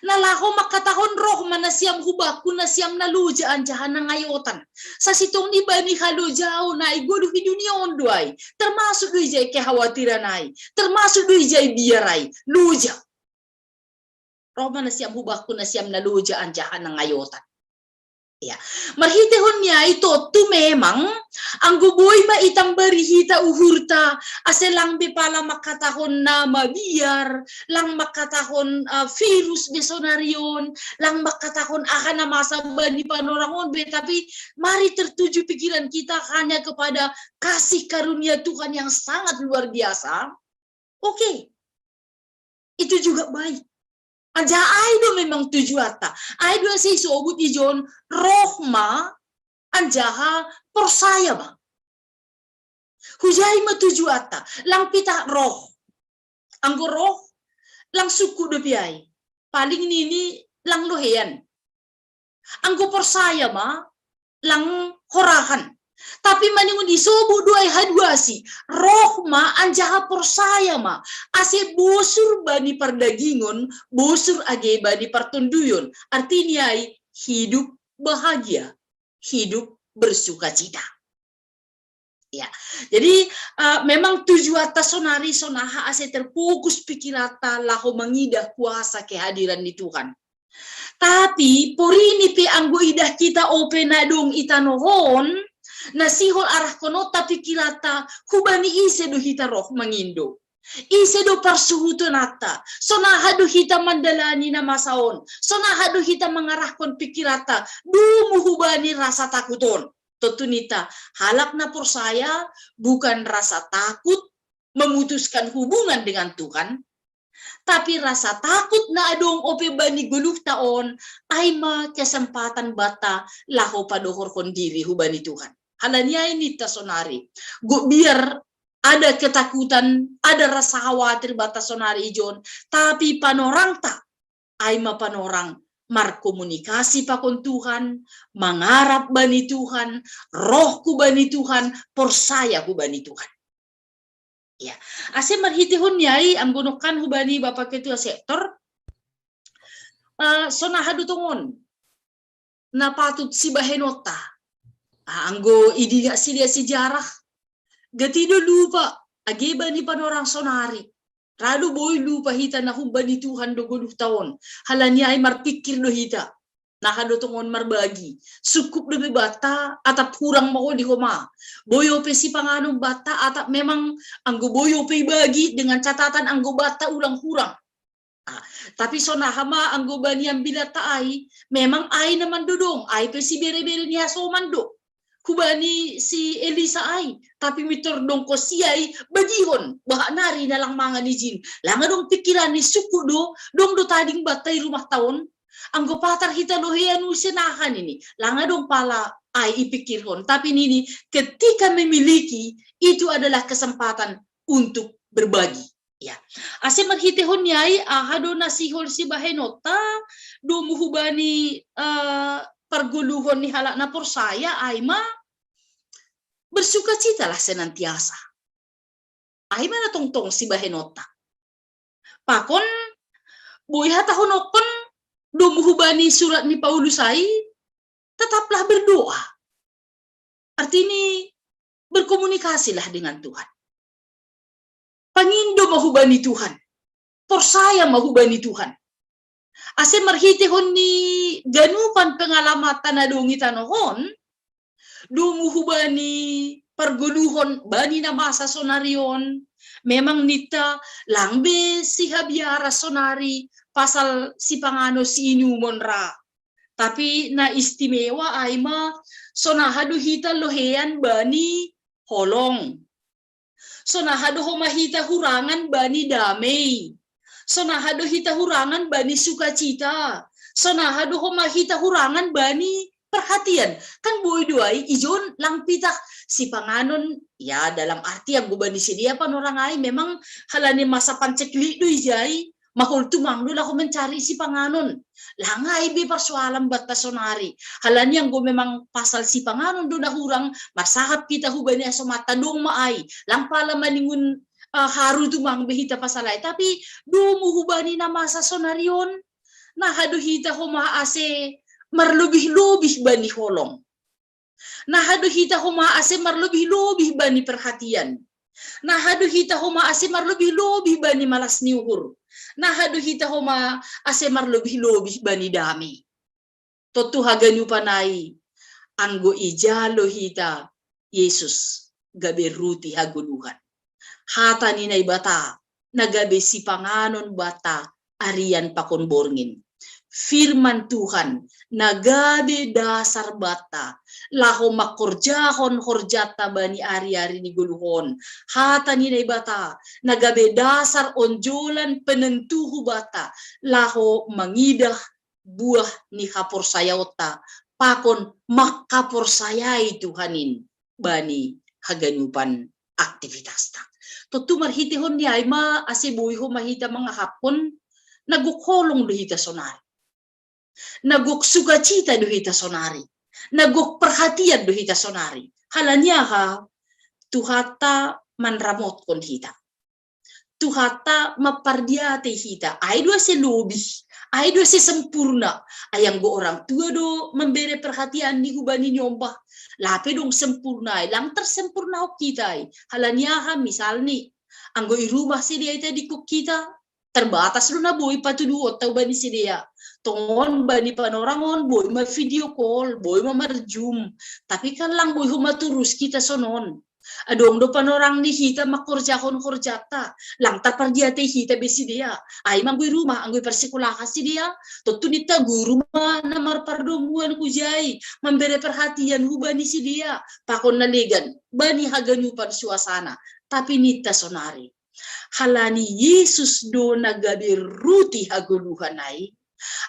nalaho makatahon roh mana siam hubaku na siam naluja anjahan na ngayotan. Sa sitong ni bani halujao na igudu hidunia onduay. Termasuk do ijay kekhawatiran ay. Termasuk do ijay biaray. Luja. Roh mana siam hubaku na siam naluja anjahan na ngayotan. Ya. Marhitehon niya ito tu memang ang guboy maitang barihita uhurta ase lang bipala makatahon na mabiar lang makatahon virus besonarion lang makatahon akan na masamba ni panorangon be tapi mari tertuju pikiran kita hanya kepada kasih karunia Tuhan yang sangat luar biasa. Oke. Itu juga baik. Aja aido memang tujuata. Aido si sobut ijon rohma anjaha persaya ba. Hujai ma tujuata. Lang pita roh. Anggo roh lang suku do piay. Paling nini lang lohean. Anggo persaya ma lang horahan. Tapi maningun isobu duay hadwasi rohma anjaha persaya ma ase bosur bani perdagingon bosur age bani pertunduyon artinya hidup bahagia hidup bersukacita ya jadi memang tujuan sonari sonaha ase terfokus pikirata laho mengidah kuasa kehadiran di Tuhan tapi porini pe anggo idah kita openadong itanohon nasihol arah kono tapi kirata hubani ise do hita roh mangindo ise do parsuhuto nata sonaha do hita mandalani na masaon sonaha do hita mengarahkan pikirata dumu hubani rasa takuton totunita halak na persaya bukan rasa takut memutuskan hubungan dengan Tuhan tapi rasa takut na adong ope bani guluh taon ay ma kesempatan bata laho padohor kondiri hubani Tuhan halanya ini tasonari. Biar ada ketakutan, ada rasa khawatir batas sonari ijon, tapi panorang tak, aima panorang markomunikasi pakon Tuhan, mangarap bani Tuhan, rohku bani Tuhan, persaya ku bani Tuhan. Ya, ase marhitihun nyai anggonokan hubani bapak ketua sektor, sonahadu tongon, na patut si bahenota. Anggo idiga sidia sejarah gatido lupa ageba ni panorang sonari radu boy lupa hita na humbani Tuhan do guluh taon halanya ay marpikir do hita nakado tungon marbagi sukup do bata atap hurang mako di homa boyo pe si panganong bata atap memang anggo boyo pe bagi dengan catatan anggo bata ulang hurang tapi sonahama anggo bani yang bilata ay memang ay naman dodong ay pe si bere-bere niya so mando hubani si Elisa ai, tapi mitor dong ko siai bagihon bah nari nalang mga ni Jin. Langa dong pikiran ni suku dong do tading batay rumah tahun. Anggo patar hita lohean usenahan ini. Langa dong pala ai ipikirhon. Tapi nini ketika memiliki itu adalah kesempatan untuk berbagi. Ya, ase maghitehon nyai ahado nasihol si bahenota do muhubani perguluhon ni halak na porsaya aima bersukacitalah senantiasa. Aima na tongtong si bahenota. Pakon boy hatahonokon do muhubani surat ni Paulus ai tetaplah berdoa. Artinya berkomunikasilah dengan Tuhan. Pangindo mahubani Tuhan. Porsaya mahubani Tuhan. Ase marhitehon ni ganupan pengalamatan na dongi tanohon, dumuhubani perguluhon bani na masa sonarion, memang nita langbe si habiara sonari pasal si pangano si inumon ra. Tapi na istimewa ay ma sonahado hita lohean bani holong. Sonahado humahita hurangan bani damai. Sonahado hita hurangan bani sukacita. Sonahado humahita hurangan bani perhatian. Kan boy duai ijon lang pitak si panganon ya dalam arti yang bani sedia pan orang ay memang halani masa pancekli do ijai mahul tumang dulu aku mencari si panganon. Langai be persoalan batas sonari. Halani yang gue memang pasal si panganon do hurang masahat kita hubani asomata dong maai. Lang pala maningun haru tumang behita pasalay. Tapi do muhubani na masa sonarion. Nah hadu hita huma ase marlubih-lubih bani holong. Nah hadu hita huma ase marlubih-lubih bani perhatian. Nah hadu hita huma ase marlubih-lubih bani malas niuhur. Nah hadu hita homa ase marlobih-lobih bani dami. Totu haganyu panai anggo ijalo hita Yesus gabe ruti haguluhan. Hata ni na ibata nagabe si panganon bata arian pakon borngin. Firman Tuhan nagabe dasar bata laho makorjahon horjata bani ari-ari ni guluhon. Hata ni bata nagabe dasar onjolan penentuhu bata laho mangidah buah ni haporsayota pakon makaporsayai Tuhanin bani haganyupan aktivitas ta. Totu marhitihon ni aima asibuiho mahita mga hapon nagukolong duhita sonari. Naguk sukacita duhita sonari. Naguk perhatian duhita sonari. Halanya ha, tuhata manramot kon hita. Tuhata mapardiate hita. Ay dua se lobih. Ay dua se sempurna. Ayang go orang tua do memberi perhatian ni hubani nyombah. Lape dong sempurna. Lang tersempurna hok kita. Halanya ha misal ni. Anggo i rumah si dia ita di kuk kita. Terbatas lu na boy patuduot tau bani si dia. Tongon bani panorangon boy ma video call, boy ma marjum. Tapi kan lang boy humaturus kita sonon. Adong do panorang ni hita makorjakon korjata. Lang tapar dia te hita besi dia. Ay manggoy rumah anggoy persekulaka si dia. Totu nita guru ma namar pardomuan kujay. Memberi perhatian hubani si dia. Pakon naligan bani haganyupan suasana. Tapi nita sonari. Halani Yesus do nagabe ruti haguluhan ay.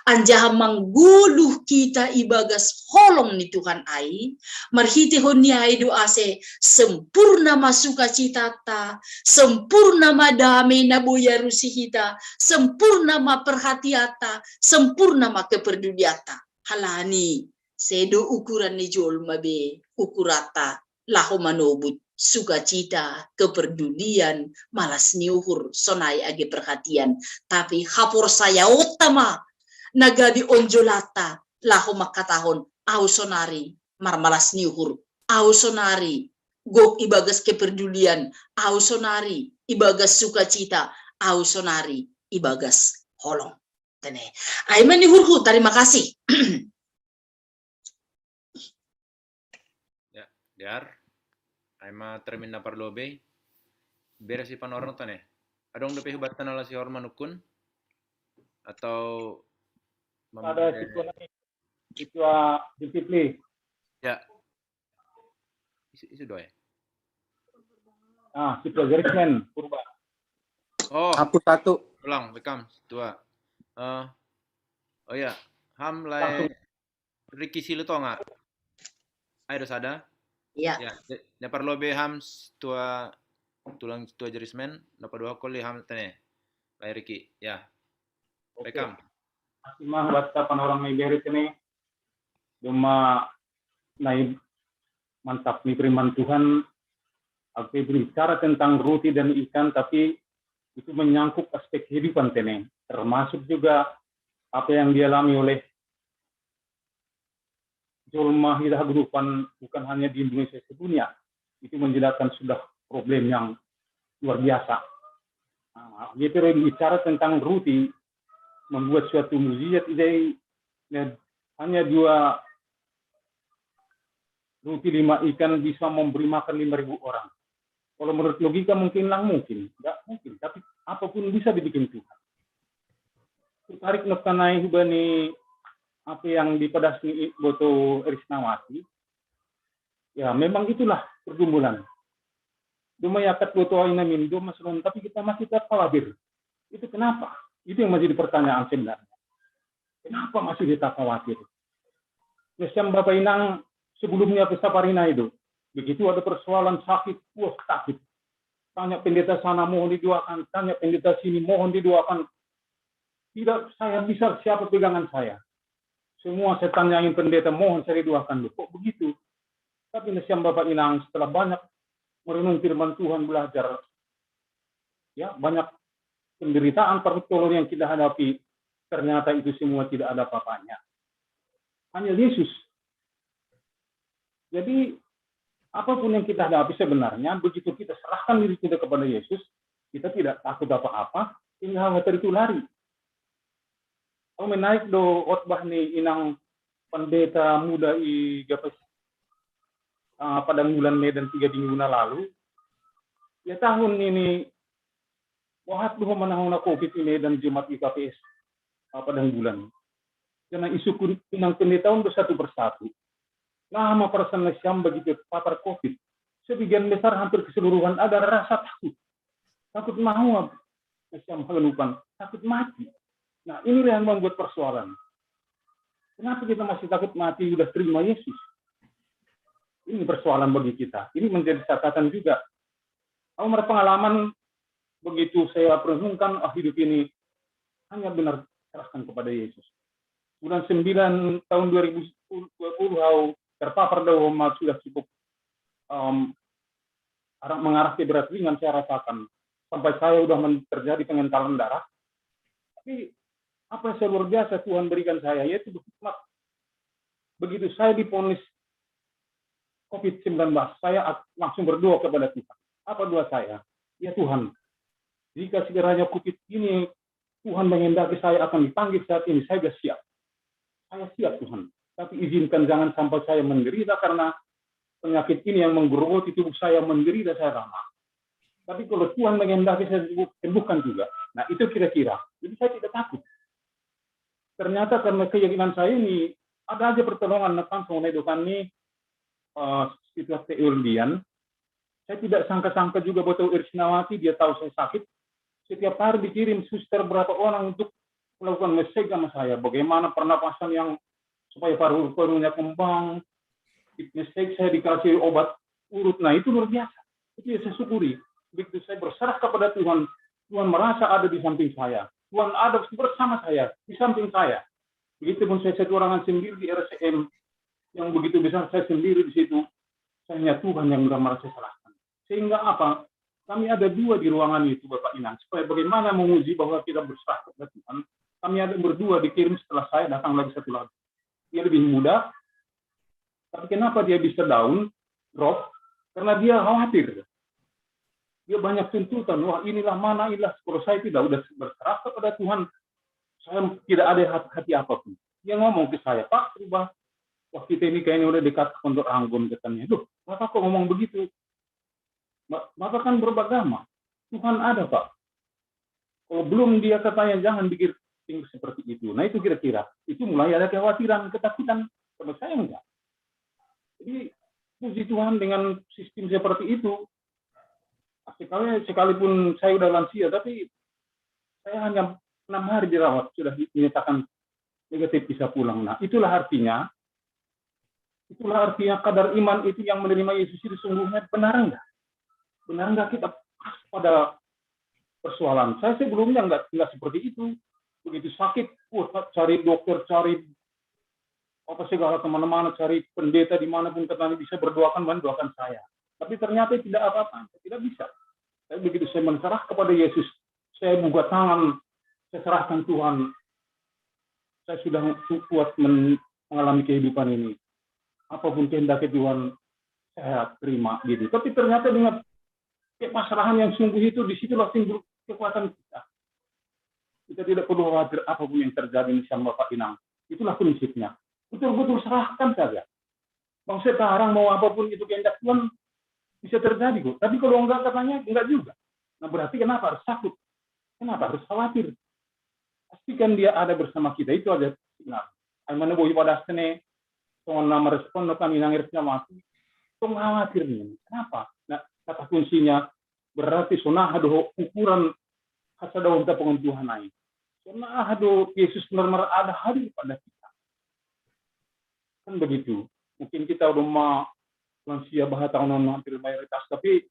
Anjaha mangguluh kita ibagas holong ni Tuhan ai. Marhitihon ni ay do ase sempurna masuka citata. Sempurna madamay na buyarusi hita. Sempurna ma perhatiata. Sempurna ma keperduliata. Halani sedo ukuran ni jol mabe ukurata laho manobut. Sukacita, kepedulian, malas niuhur, sonai age perhatian. Tapi hapor saya utama, nagabi onjolata, laho makatahon, au sonari, marmalas niuhur, au sonari, gok ibagas kepedulian, au sonari, ibagas sukacita, au sonari, ibagas holong. Tene. Aiman nihurhu, terima kasih. Ya, Diar. Aima termina parlobe beres si panorong tane. Adong depe hubatan ala si hormanukun atau ada itu disiplin. Ya. Isi doa ya. Ah, Cipta Garismen, Purba. Oh, Aku satu. ulang, bekam, tua. Oh ya, ham Langsung. lai Ricky Silu to nggak? Ayo ada? Ya. Ya, ne perlu be ham tua tulang tua jerismen, napa dua kali ham tene. Lai Ricky, ya. Bekam. Asimah baca orang Nigeria ini cuma naik mantap nih firman Tuhan. Aku berbicara tentang roti dan ikan, tapi itu menyangkut aspek kehidupan teneng, termasuk juga apa yang dialami oleh Jolma Hidah Kehidupan bukan hanya di Indonesia, sedunia. Itu menjelaskan sudah problem yang luar biasa. Nah, dia berbicara tentang roti, membuat suatu mukjizat, hanya 2 roti 5 ikan bisa memberi makan 5.000 orang. Kalau menurut logika mungkin nggak mungkin. Tapi apapun bisa dibikin Tuhan. Tarik nokanai hubani apa yang dipadasni Boto Erisnawati. Ya memang itulah pergumulan. Cuma yakat Boto Ainamin, tapi kita masih tetap khawatir. Itu kenapa? Itu yang masih dipertanyaan sebenarnya. Kenapa masih tetap khawatir? Yang Bapak Inang sebelumnya Pesaparina itu. Begitu ada persoalan sakit, sakit. Tanya pendeta sana mohon didoakan, tanya pendeta sini mohon didoakan. Tidak saya bisa siapa pegangan saya. Semua saya tanyain pendeta mohon saya didoakan. Kok begitu? Tapi nasiam Bapak Inang setelah banyak merenung firman Tuhan belajar, ya banyak penderitaan pertolongan yang kita hadapi, ternyata itu semua tidak ada apa-apanya. Hanya Yesus. Jadi apapun yang kita hadapi sebenarnya, begitu kita serahkan diri kita kepada Yesus, kita tidak takut apa-apa, hingga khawatir itu lari. Aku menaik do otbah ni inang pendeta muda i gapas pada bulan Medan 3 minggu lalu. Ya tahun ini wahat doh manahon na COVID ini dan Jumat IKPS pada bulan. Karena isu inang pendeta untuk satu persatu. Lama perasaan Syam begitu papar COVID. Sebagian besar hampir keseluruhan ada rasa takut. Takut mau Syam halupan, takut mati. Nah inilah yang membuat persoalan. Kenapa kita masih takut mati sudah terima Yesus? Ini persoalan bagi kita. Ini menjadi catatan juga. Aku pengalaman begitu saya perenungkan hidup ini hanya benar serahkan kepada Yesus. Bulan 9 tahun 2020 aku terpapar dahulu sudah cukup mengarah ke berat ringan saya rasakan. Sampai saya sudah terjadi pengentalan darah. Tapi apa yang luar biasa Tuhan berikan saya, yaitu hikmat. Begitu saya diponis COVID-19, saya langsung berdoa kepada Tuhan. Apa doa saya? Ya Tuhan, jika sekiranya COVID ini Tuhan menghendaki saya akan dipanggil saat ini, saya sudah siap. Saya siap Tuhan. Tapi izinkan jangan sampai saya menderita karena penyakit ini yang menggerogoti tubuh saya, menderita saya lama. Tapi kalau Tuhan menghendaki saya sembuhkan juga. Nah itu kira-kira. Jadi saya tidak takut. Ternyata karena keyakinan saya ini ada aja pertolongan nekan mengedukan ini situasi Euldian. Saya tidak sangka-sangka juga Boto Erisnawati, dia tahu saya sakit. Setiap hari dikirim suster berapa orang untuk melakukan mesej sama saya. Bagaimana pernapasan yang supaya paru-parunya kembang. Mesej saya dikasih obat urut. Nah itu luar biasa. Itu yang saya syukuri. Begitu saya berserah kepada Tuhan, Tuhan merasa ada di samping saya. Tuhan ada bersama saya, di samping saya. Begitupun saya satu orangan sendiri di RCM, yang begitu besar saya sendiri di situ, hanya Tuhan yang benar-benar saya salahkan. Sehingga apa? Kami ada 2 di ruangan itu, Bapak Inang. Supaya bagaimana menguji bahwa kita berserah kepada Tuhan, kami ada berdua dikirim setelah saya datang lagi satu lagi. Dia lebih muda, tapi kenapa dia bisa down, drop? Karena dia khawatir. Dia banyak tuntutan, wah inilah mana, inilah. Kalau saya tidak udah berserah kepada Tuhan, saya tidak ada hati apapun. Dia ngomong ke saya, Pak, berubah. Wah kita ini kayaknya udah dekat ke Pondok Ranggon katanya. Duh, Bapak kok ngomong begitu? Bapak kan beragama. Tuhan ada, Pak. Kalau belum dia katanya jangan pikir seperti itu. Nah itu kira-kira. Itu mulai ada kekhawatiran, ketakutan. Sama saya enggak. Jadi Puji Tuhan dengan sistem seperti itu. Sekalipun saya udah lansia, tapi saya hanya 6 hari dirawat, sudah dinyatakan negatif bisa pulang. Nah, itulah artinya kadar iman itu yang menerima Yesus itu sungguhnya benar enggak? Benar enggak kita pada persoalan? Saya sebelumnya enggak seperti itu. Begitu sakit, cari dokter, cari apa segala kemana-mana, cari pendeta dimanapun katanya bisa mendoakan saya. Tapi ternyata tidak apa-apa, tidak bisa. Tapi begitu saya menserah kepada Yesus, saya buka tangan, saya serahkan Tuhan. Saya sudah kuat mengalami kehidupan ini. Apapun kehendak Tuhan, saya terima gitu. Tapi ternyata dengan kepasrahan yang sungguh itu, disitulah timbul kekuatan kita. Kita tidak perlu khawatir apapun yang terjadi sama Bapak Inang. Itulah prinsipnya. Betul-betul serahkan saja. Bang sekarang mau apapun itu kehendak Tuhan bisa terjadi kok. Tapi kalau enggak katanya enggak juga. Nah berarti kenapa harus takut? Kenapa harus khawatir? Pastikan dia ada bersama kita. Itu aja signal. Aimana boy pada sene soal nama respon kami nangirnya mati. Itu khawatir nih. Kenapa? Nah kata kuncinya berarti sunah ada ukuran hasada untuk pengentuhan lain. Sunah ada Yesus benar-benar ada hadir pada kita. Kan begitu. Mungkin kita udah mau lansia bahasa tahun hampir mayoritas, tapi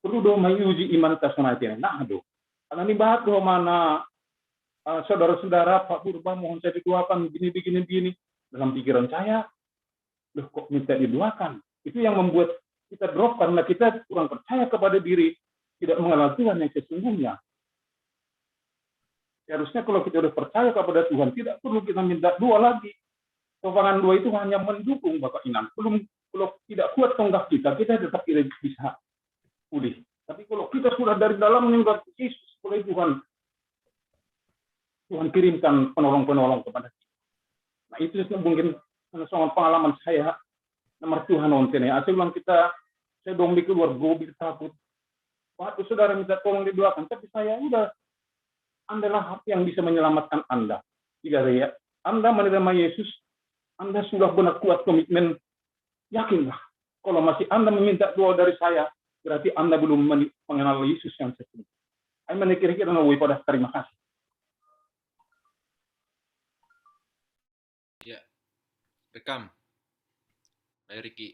perlu dong menguji iman kita sengaja. Nah, aduh. Karena ini bahas doh mana saudara-saudara Pak Purba mohon saya didoakan begini dalam pikiran saya, loh kok minta didoakan? Itu yang membuat kita drop karena kita kurang percaya kepada diri, tidak mengenal Tuhan yang sesungguhnya. Harusnya kalau kita sudah percaya kepada Tuhan, tidak perlu kita minta doa lagi. Topangan doa itu hanya mendukung Bapak Inang. Kalau tidak kuat tonggak kita tetap tidak bisa pulih. Tapi kalau kita sudah dari dalam meninggal Yesus oleh Tuhan kirimkan penolong-penolong kepada kita. Nah itu mungkin soal pengalaman saya nomor Tuhan nonton ya. Saya bilang saya dong di keluar gobi takut. Waktu saudara minta tolong didoakan, tapi saya udah Andalah yang bisa menyelamatkan Anda. Jika ya, Anda menerima Yesus, Anda sudah benar kuat komitmen, yakinlah. Kalau masih Anda meminta doa dari saya, berarti Anda belum mengenal Yesus yang sesungguhnya. Saya kira-kira pada terima kasih. Ya, rekam. Baik, Riki.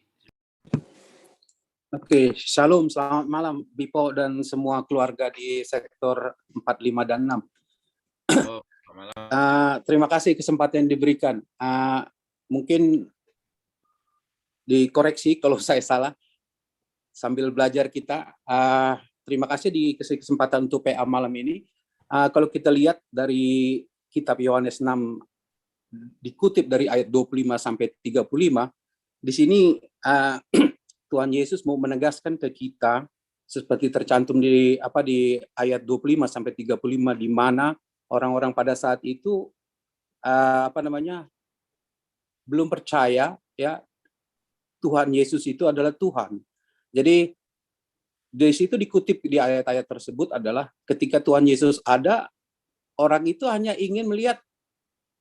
Oke, Shalom, selamat malam Bipo dan semua keluarga di sektor 4, 5, dan 6. Oh, malam. Terima kasih kesempatan yang diberikan. Mungkin dikoreksi kalau saya salah sambil belajar kita. Terima kasih dikasih kesempatan untuk PA malam ini. Kalau kita lihat dari kitab Yohanes 6 dikutip dari ayat 25 sampai 35, di sini Tuhan Yesus mau menegaskan ke kita seperti tercantum di ayat 25 sampai 35 di mana orang-orang pada saat itu belum percaya ya Tuhan Yesus itu adalah Tuhan. Jadi dari situ dikutip di ayat-ayat tersebut adalah ketika Tuhan Yesus ada, orang itu hanya ingin melihat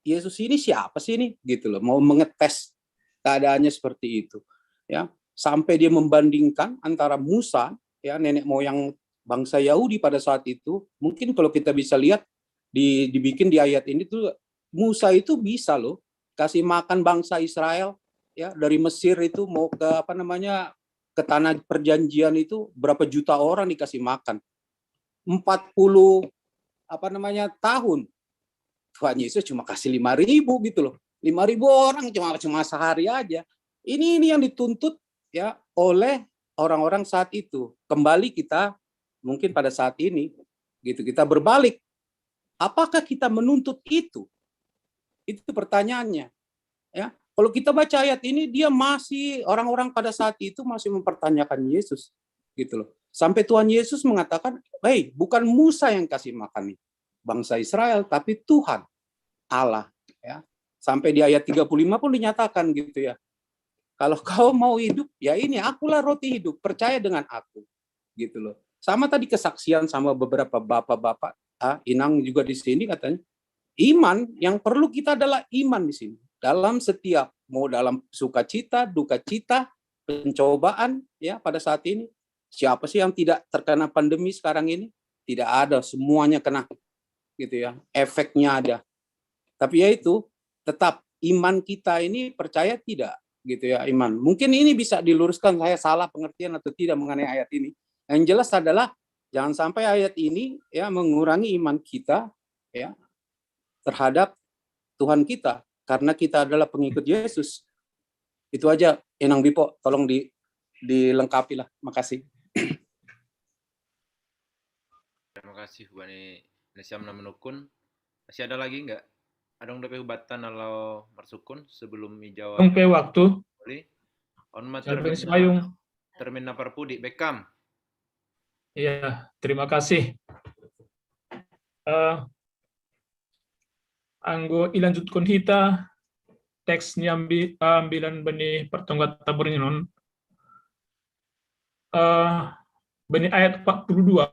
Yesus ini siapa sih ini gitu loh, mau mengetes keadaannya seperti itu ya. Sampai dia membandingkan antara Musa, ya nenek moyang bangsa Yahudi pada saat itu, mungkin kalau kita bisa lihat dibikin di ayat ini tuh Musa itu bisa loh kasih makan bangsa Israel, ya dari Mesir itu mau ke ke tanah perjanjian itu berapa juta orang dikasih makan, 40 tahun. Tuhan Yesus cuma kasih 5.000 gitu loh, 5.000 orang cuma sehari aja. Ini yang dituntut ya oleh orang-orang saat itu. Kembali kita mungkin pada saat ini gitu, kita berbalik. Apakah kita menuntut itu? Itu pertanyaannya. Ya, kalau kita baca ayat ini dia masih orang-orang pada saat itu masih mempertanyakan Yesus gitu loh. Sampai Tuhan Yesus mengatakan, "Hei, bukan Musa yang kasih makan bangsa Israel, tapi Tuhan Allah." Ya. Sampai di ayat 35 pun dinyatakan gitu ya. Kalau kau mau hidup, ya ini akulah roti hidup, percaya dengan aku. Gitu loh. Sama tadi kesaksian sama beberapa bapak-bapak, Inang juga di sini katanya, iman yang perlu kita adalah iman di sini. Dalam setiap, mau dalam sukacita, duka cita, pencobaan ya pada saat ini. Siapa sih yang tidak terkena pandemi sekarang ini? Tidak ada, semuanya kena gitu ya. Efeknya ada. Tapi ya itu tetap iman kita ini percaya tidak gitu ya iman. Mungkin ini bisa diluruskan, saya salah pengertian atau tidak mengenai ayat ini. Yang jelas adalah jangan sampai ayat ini ya mengurangi iman kita ya terhadap Tuhan kita karena kita adalah pengikut Yesus. Itu aja Enang Bipo, tolong dilengkapi lah. Makasih. Terima kasih Bani Nesiam na menukun. Masih ada lagi nggak? Adong dapat hubatan kalau marsukun sebelum dijawab. Sampai waktu. On Sampai semayung. termina parpudi Beckham. Iya, terima kasih. Anggo ilanjutkan kita teksnya ambilan benih pertonggat taburnya non. Benih ayat 42.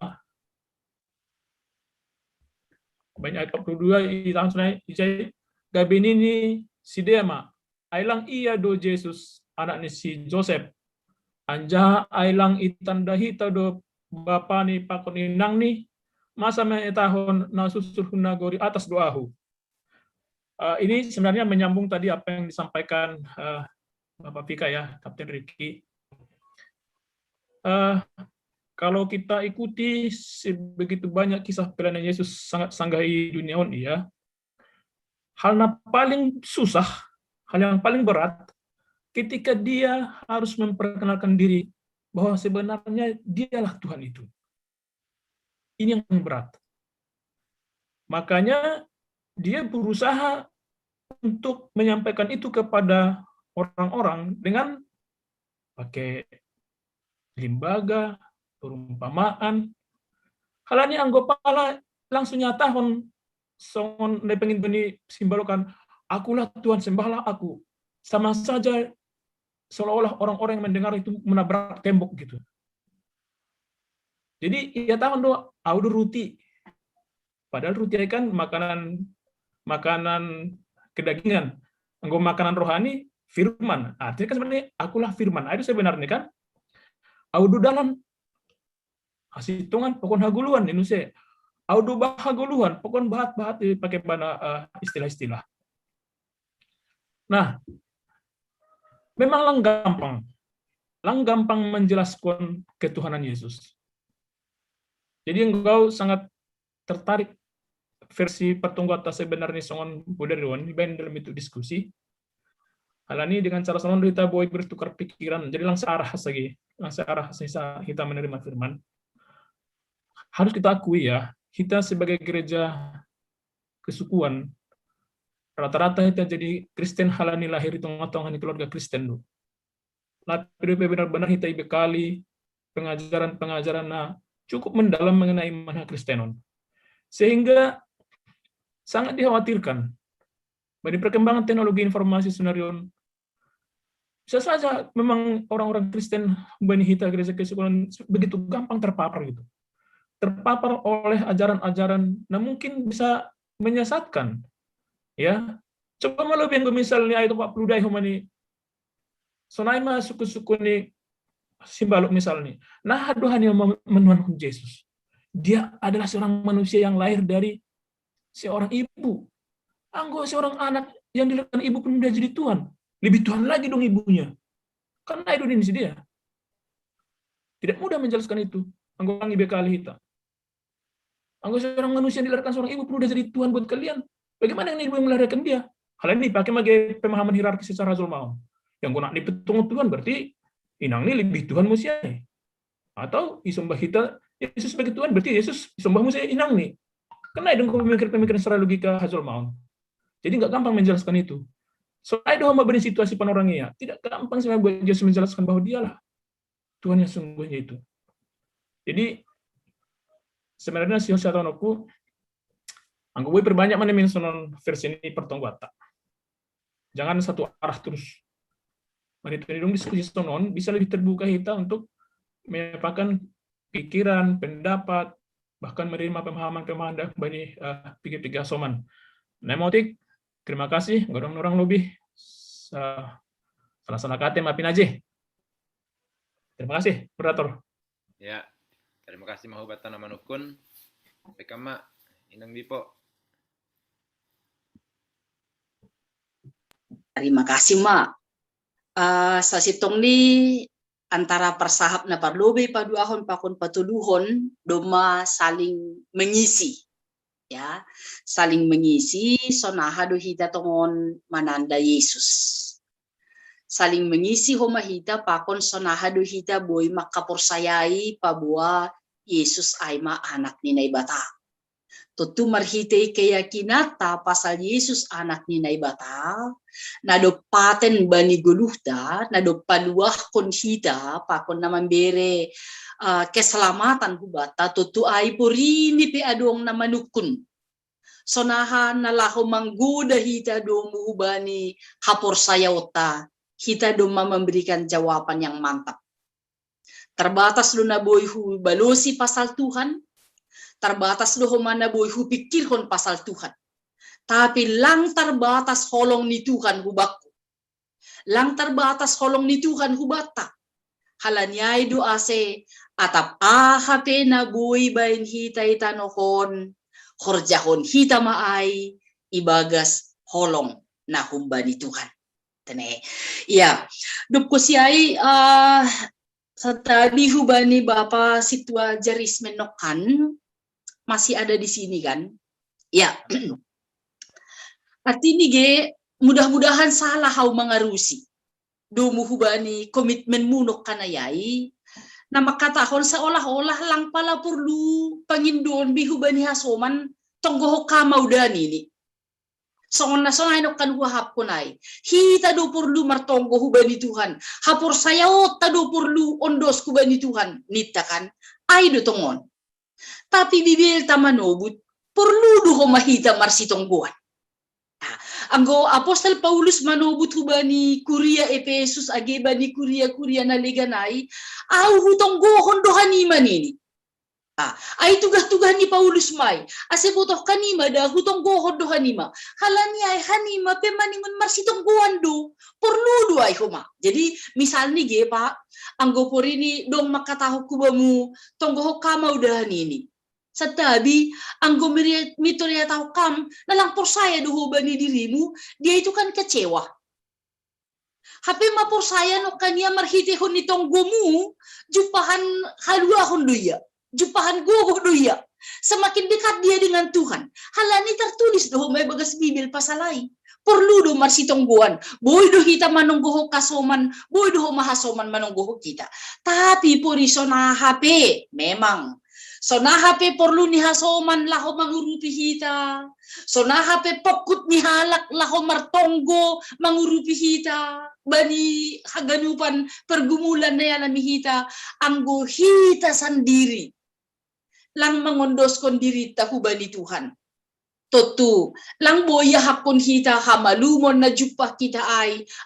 Banyak ayat 42 di tahun sana ijai gabini ni si Dema ailang iya do Jesus anak ni si Joseph anja ailang itanda hita do bapa ni pakon inang ni masa tahun na susur hunagori atas doahu. Ini sebenarnya menyambung tadi apa yang disampaikan Bapak Pika ya, Kapten Ricky. Kalau kita ikuti begitu banyak kisah pelayanan Yesus sangat sanggahi dunia ini ya. Hal yang paling susah, hal yang paling berat ketika dia harus memperkenalkan diri bahwa sebenarnya dialah Tuhan itu. Ini yang paling berat. Makanya dia berusaha untuk menyampaikan itu kepada orang-orang dengan pakai limbaga, perumpamaan. Halanya anggopala langsung nyatahon songon nepengin beni simbolokan akulah Tuhan sembahlah aku. Sama saja seolah-olah orang-orang yang mendengar itu menabrak tembok gitu. Jadi ya tahun doa audu ruti. Padahal ruti kan makanan kedagingan. Anggo makanan rohani firman. Artinya kan sebenarnya akulah firman. Itu sebenarnya kan audu dalam hitungan pokon haguluan Indonesia. Audu bahaguluan pokon bahat-bahat pakai bana istilah-istilah. Nah, memang lang gampang menjelaskan ketuhanan Yesus. Jadi engkau sangat tertarik versi pertunggata sebenarnya songon budariwan dibain dalam itu diskusi. Hal ini dengan cara songon kita boleh bertukar pikiran. Jadi langsung arah lagi, langsung arah kita menerima firman. Harus kita akui ya, kita sebagai gereja kesukuan rata-rata kita jadi Kristen halani lahir di tengah-tengah keluarga Kristen dulu. Tapi benar-benar kita bekali pengajaran-pengajaran cukup mendalam mengenai iman Kristenon. Sehingga sangat dikhawatirkan dari perkembangan teknologi informasi senarion. Bisa saja memang orang-orang Kristen Bani Hita gereja kesukuan begitu gampang terpapar gitu. Terpapar oleh ajaran-ajaran nah mungkin bisa menyesatkan. Ya. Coba malu yang misalnya itu Pak Pludai humani sonai masuk suku ni simbaluk misalnya. Nah, Tuhan yang menuhankan Yesus. Dia adalah seorang manusia yang lahir dari seorang ibu. Anggo seorang anak yang dilahirkan ibu pun sudah jadi Tuhan. Lebih Tuhan lagi dong ibunya. Karena itu ini dia. Tidak mudah menjelaskan itu. Anggo orang ibekali kita. Anggo seorang manusia yang dilahirkan seorang ibu pun sudah jadi Tuhan buat kalian. Bagaimana yang ibu yang melahirkan dia? Hal ini pakai sebagai pemahaman hierarkis secara zulmaun. Yang guna dipetung Tuhan berarti inang ini lebih Tuhan musia. Atau isembah kita Yesus sebagai Tuhan berarti Yesus isembah musia inang nih. Karena itu pemikiran-pemikiran secara logika hazul maun. Jadi nggak gampang menjelaskan itu. So, ada hamba benih situasi panorangnya. Tidak gampang sebenarnya buat Yesus menjelaskan bahwa dialah Tuhan yang sungguhnya itu. Jadi sebenarnya si Hosatonoku anggo gue perbanyak mana mensonon versi ini pertonggata. Jangan satu arah terus. Mari itu diskusi sonon bisa lebih terbuka kita untuk menyampaikan pikiran, pendapat, bahkan menerima pemahaman-pemahaman dari pikir-pikir soman. Nemotik, terima kasih. Orang-orang lebih salah kate maafin aja. Terima kasih, Moderator. Ya, terima kasih mahubatan manukun. Pekama, inang dipo. Terima kasih, Mak. Sa sitong ni antara persahap na parlobe paduahon pakon patuluhon doma saling mengisi. Ya, saling mengisi sonaha do hita tongon mananda Yesus. Saling mengisi homa hita pakon sonaha do hita boy makaporsayai pabua Yesus ay ma anak ni naibata. Tutu marhite keyakinata pasal Yesus anak ni naibata, nadopaten bani guluhda, nadopaluah kon hita pakon naman bere keselamatan hubata, tutu ay purini pe adong namanukun. Sonahan nalaho mangguda hita do muhubani hapor sayauta, hita do memberikan jawaban yang mantap. Terbatas lu naboy hu balosi pasal Tuhan, terbatas lu mana boy hu pikirhon pasal Tuhan. Tapi lang terbatas holong ni Tuhan hubakku. Lang terbatas holong ni Tuhan hubata. Halanyay do ase atap ahape na boy bain hita itanohon, horjahon hita maay ibagas holong na humba ni Tuhan. Tene. Ya, dupko siyay sa tabi hubani Bapa Sitwa Jaris Menokan masih ada di sini kan? Ya. Artinya ge mudah-mudahan salah hau mengarusi. Domu hubani komitmen munok kanayai. Na makatahon seolah-olah lang pala perlu pangindon bihubani hasoman tonggoh kamau dani ni. Songon na sonay no kan huahap kunay. Hita do perlu martonggo hubani Tuhan. Hapor sayao tado perlu ondos hubani Tuhan. Nita kan? Ay do tongon. Tapi bibil tamanobut perlu do mahita marsitonggoan. Anggo Apostol Paulus manobut hubani Kuria Efesus ageba ni Kuria na leganay. Au hutonggohon do hanima nini. Ay tugah-tugah ni Paulus may. Ase butoh kanima da hutong gohod do hanima. Halani ay hanima pe maningon marsitong goan do. Perlu do ay huma. Jadi misal ni ge Pak, anggo porini dong makataho kubamu tonggoho kamau da hanini. Satabi anggo mitorya tahu kam nalang porsaya do hubani dirimu, dia itu kan kecewa. Hape maporsaya no kanya marhitehon ni tonggomu, jupahan haluahon doya. Jupahan gogo doya. Semakin dekat dia dengan Tuhan. Halani tertulis doh may bagas Bibil pasalay. Perlu do marsitonggoan. Boy do hita manunggoho kasoman. Boy do mahasoman manunggoho kita. Tapi puri sona HP. Memang. Sona HP perlu ni hasoman laho mangurupi hita. Sona HP pokut ni halak laho martonggo mangurupi hita. Bani haganupan pergumulan na yalami hita. Anggo hita sendiri. Lang mengondoskon diri tahubani Tuhan. Totu, lang boya hakon hita hamalumon na jupah kita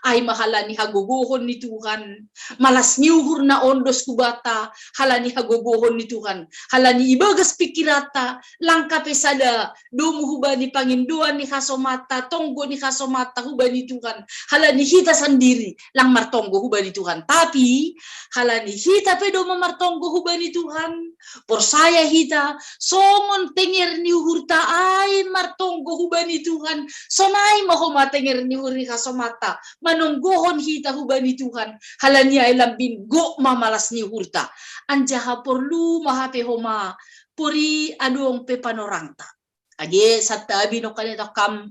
ay mahalani hagogohon ni Tuhan. Malas niuhur na ondos kubata, halani hagogohon ni Tuhan. Halani ibagas pikirata, lang kapesada, domu hubani panginduan ni kasomata, tonggo ni kasomata hubani Tuhan. Halani hita sendiri, lang martonggo hubani Tuhan. Tapi, halani hita pedo martonggo hubani Tuhan. Porsaya hita, songon tenger ni uhurta ay martonggo hubani Tuhan. Sonay maho matenger ni huri kasomata. Manunggohon hita hubani Tuhan. Halani ay lambin go mamalas ni hurta. Anjaha porlu mahape homa. Puri adong pe panorangta. Age sa tabi no kanita kam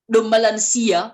dumalansia.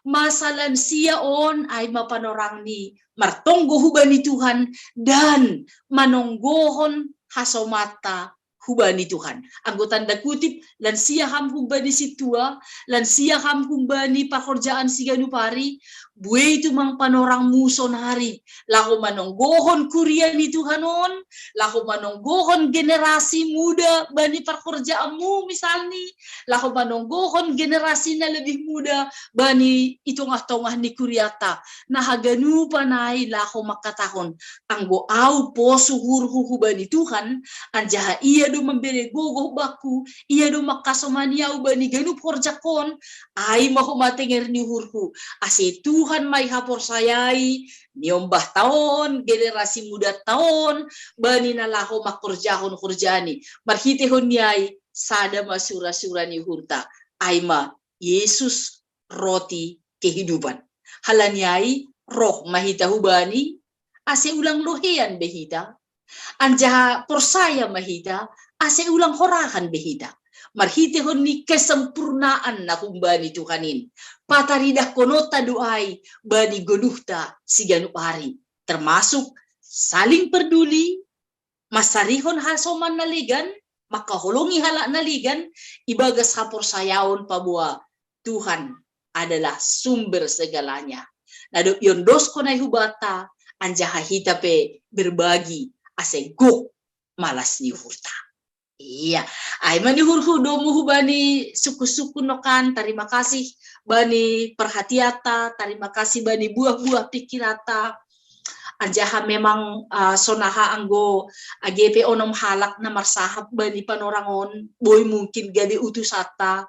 Masalansia on ay mapanorang ni martonggo hubani Tuhan dan manunggohon hasomata hubani Tuhan. Anggo tanda kutip, lansia ham hubani situa, lansia ham hubani pakorjaan siganupari, buwe itu mang panorang muson hari. Lahu manonggohon Kuria ni Tuhanon, lahu manonggohon generasi muda bani pakorjaanmu misalnya, lahu manonggohon generasi na lebih muda bani itongah-tongah ni Kuriata. Nah haganupa nai lahu makatahon, anggo au posu hurhu hubani Tuhan, anjaha iya do memberi gogoh baku, iya do makasomaniau bani ganup horjakon, ay maho matenger ni hurhu, ase Tuhan Tuhan mai haporsayai niombah tahun generasi muda tahun bani nalaho makurjahon kurjani marhitehon yai sada masura-surani hurta aima Yesus roti kehidupan halanyai roh mahita hubani ase ulang lohean behita anjaha porsaya mahita ase ulang horahan behita marhitehon ni kesempurnaan na humbani Tuhanin pataridah konota doai bani gonuhta siganu hari termasuk saling peduli masarihon hasoman naligan maka holongi halak naligan ibagas hapor sayaon pabua Tuhan adalah sumber segalanya nado yondos konai hubata anjaha hitape berbagi aseguk malas ni hurta. Iya, ay manihurhu domu bani suku-suku nokan, terima kasih bani perhatiata, terima kasih bani buah-buah pikirata. Anjaha memang sonaha anggo AGP onom halak na marsahap bani panorangon, boy mungkin gadi utusata.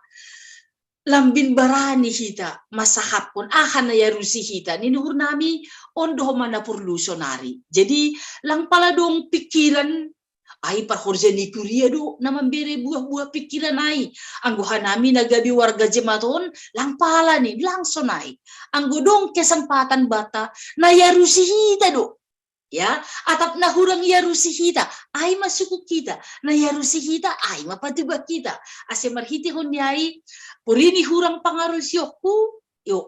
Lambin barani hita, masahap pun ahan na yarusi hita, ninuhur nami ondo mana purlusonari. Jadi lang pala dong pikiran ay parhorjani kuria do na mambere buah-buah pikiran ay anggo hanami nagabi warga jematon lang pala ni langsung ay anggo dong kesempatan bata na yarusihita do ya atap na hurang yarusihita ay masuku kita na yarusihita ay mapatibak kita ase marhiti hon yai purini hurang pangarusyokku yo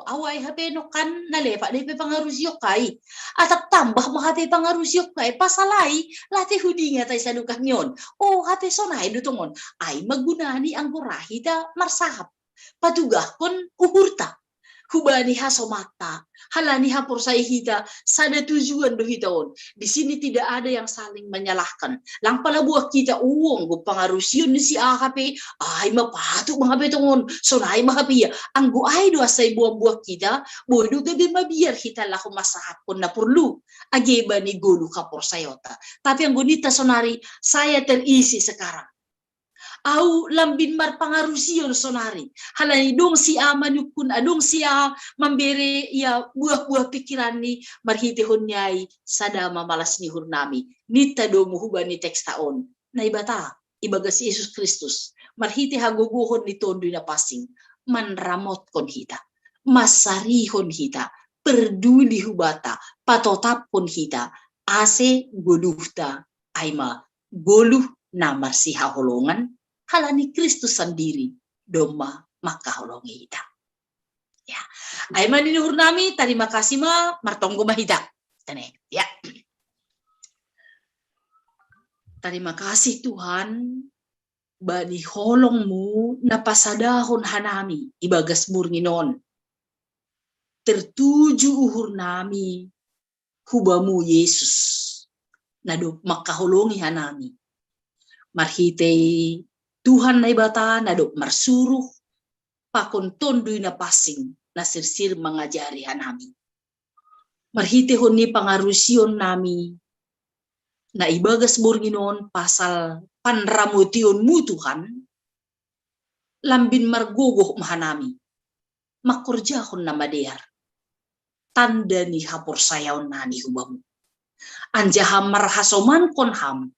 awai hape no kan nalepa depe pangarusyok kai atap tambah mahape pangarusyok kai pasalai lati hudinga tay sadukah nyon hape sonai dutongon ay magunani ang rahita marsahap patugah kon uhurta hubani hasomata halani haporsai hita sada tujuan do hitaon di sini tidak ada yang saling menyalahkan lang pala buah kita uang go pangarusyon ni si AHP ay mapatu mga betongon sonai mahapiya ang go ay do asay buah-buah kita bodo gabi mabiar kita lako masahap kon na perlu ageba ni gulu kaporsayota tapi ang gunita sonari saya terisi sekarang au lambin mar pangarusion sonari halani dong si manukun adong siya mambere ya buah-buah pikiran ni marhitehon nyai sadama malas ni hurnami nita do muhubani tekstaon na ibata ibagas Yesus Kristus marhite haguguhon ni tondo na pasing manramot kon hita masarihon hita peduli hubata patotapon hita ase goluhta aima goluh na marsiha holongan halani Kristus sendiri doma makaholongi hita. Ya, ay maninuhur nami terima kasih martonggo mahita. Tane, ya. Terima kasih Tuhan bani holongmu napasadahon hanami ibagas murninon. Tertuju uhur nami hubamu Yesus nado makaholongi hanami. Marhitei Tuhan na ibata nadok marsuruh pakon tondoy na pasing na sirsir mangajari hanami. Marhitehon ni pangarusyon nami na ibagas murginon pasal panramution mu Tuhan lambin margogoh mahanami makurjahon na madear tanda ni hapor sayaw nani hubamu anjaham marhasoman konham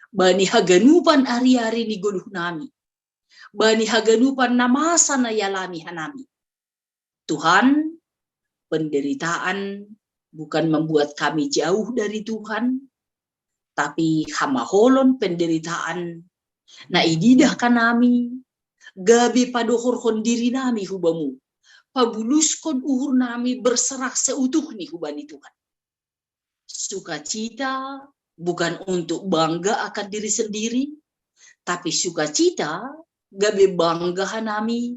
bani haganupan ari-ari ni guluh nami. Bani haganupan namasa na yalami hanami. Tuhan, penderitaan bukan membuat kami jauh dari Tuhan, tapi hamaholon penderitaan na ididah kanami, gabi padohorhon diri nami hubamu, pabuluskon uhur nami berserah seutuh ni hubani Tuhan. Sukacita bukan untuk bangga akan diri sendiri, tapi sukacita gabe bangga hanami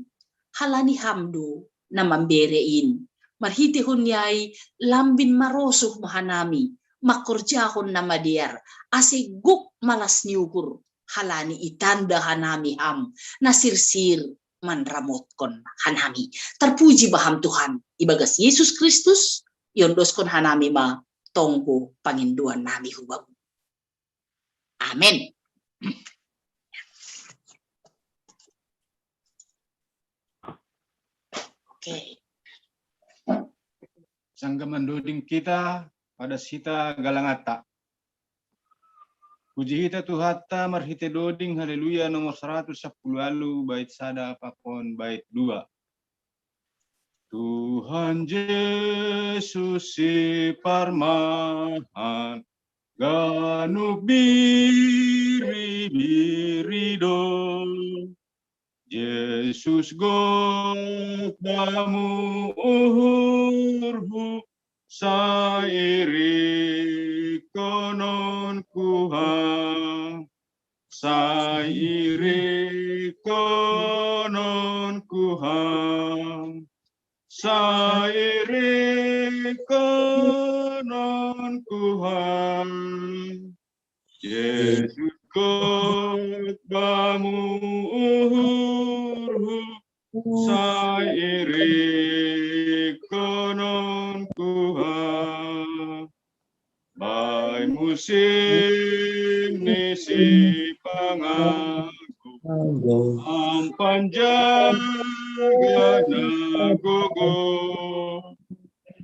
halani hamdo na mamberein marhitehon yai lambin marosuh mahanami makurjahon na madiar asiguk malas niukur halani itanda hanami ham nasirsir manramotkon hanami terpuji baham Tuhan ibagas Yesus Kristus yondoskon hanami ma tonggo panginduan nami hubab. Amin. Oke. sangga menduding kita pada sita galangata. Puji hita tuhata marhite doding haleluya nomor 110 lalu bait sada pakon bait 2. Tuhan Yesus si parmahan ganuk biri-biri do. Yesus godamu uhurhu sairi konon kuhang. Sairi konon kuhang. Sairi konon kuhang. Yesus khotbamu uhurhu sairi konon kuhang. Bai musim nisi pangaku ampan jaga nagogo.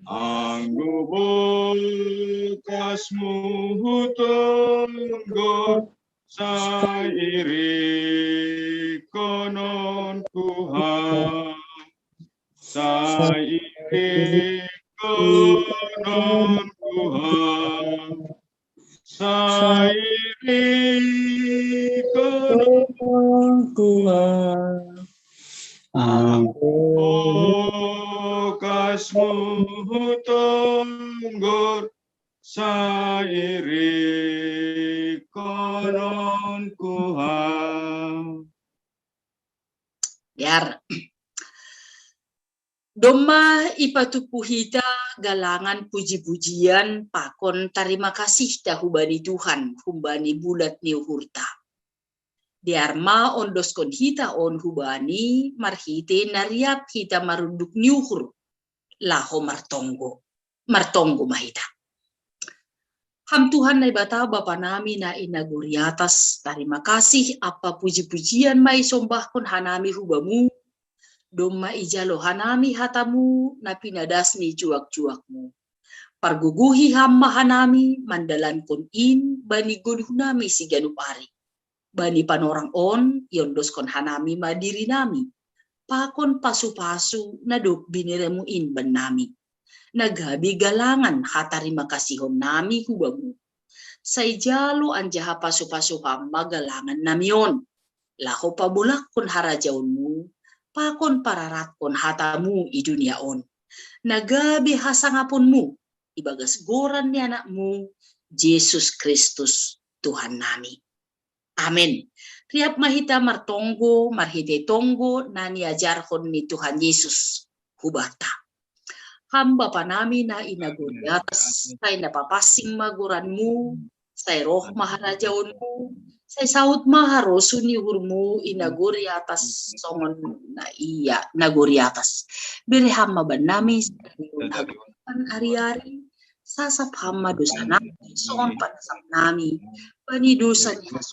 Anggo bokasmu hutonggor sairi konon kuhang. Sairi konon kuhang. Sairi konon kuhang. Kasmu tonggor sairi konon kuhang. Biar doma ipatupuhita galangan puji-pujian pakon terima kasih dahubani Tuhan humbani bulat ni uhurta. Diarma ondos kon hita on hubani marhite nariap hita marunduk niuhur laho martonggo mahita. Ham Tuhan na ibata bapa nami na inaguri atas terima kasih apa puji-pujian mai sombah kon hanami hubamu doma ijalo hanami hatamu na pinadas ni juak-juakmu. Parguguhi hamma hanami mandalan kon in bani godhunami si ganupari. Bani panorang on yondos kon hanami madiri nami pakon pasu-pasu naduk biniremu in ban nami nagabi galangan hatarima kasihom nami hubamu say jalo anjaha pasu-pasu hamma galangan namion laho pabulak kon harajaunmu pakon pararat kon hatamu i dunia on nagabi hasangapunmu ibagas goran ni anakmu Yesus Kristus Tuhan nami. Amin. Riap mahita martonggo, marhite tonggo, nani ajarhon ni Tuhan Yesus hubata. Hamba panami na inaguri atas, say napapasing maguranmu, say roh maharajaunmu, say saut maharosu ni hurmu inaguri atas songon na iya naguri atas. Biri hamba banami sa hari-hari, sasap hamba dosa nami, songon panasap nami, bani dosa niya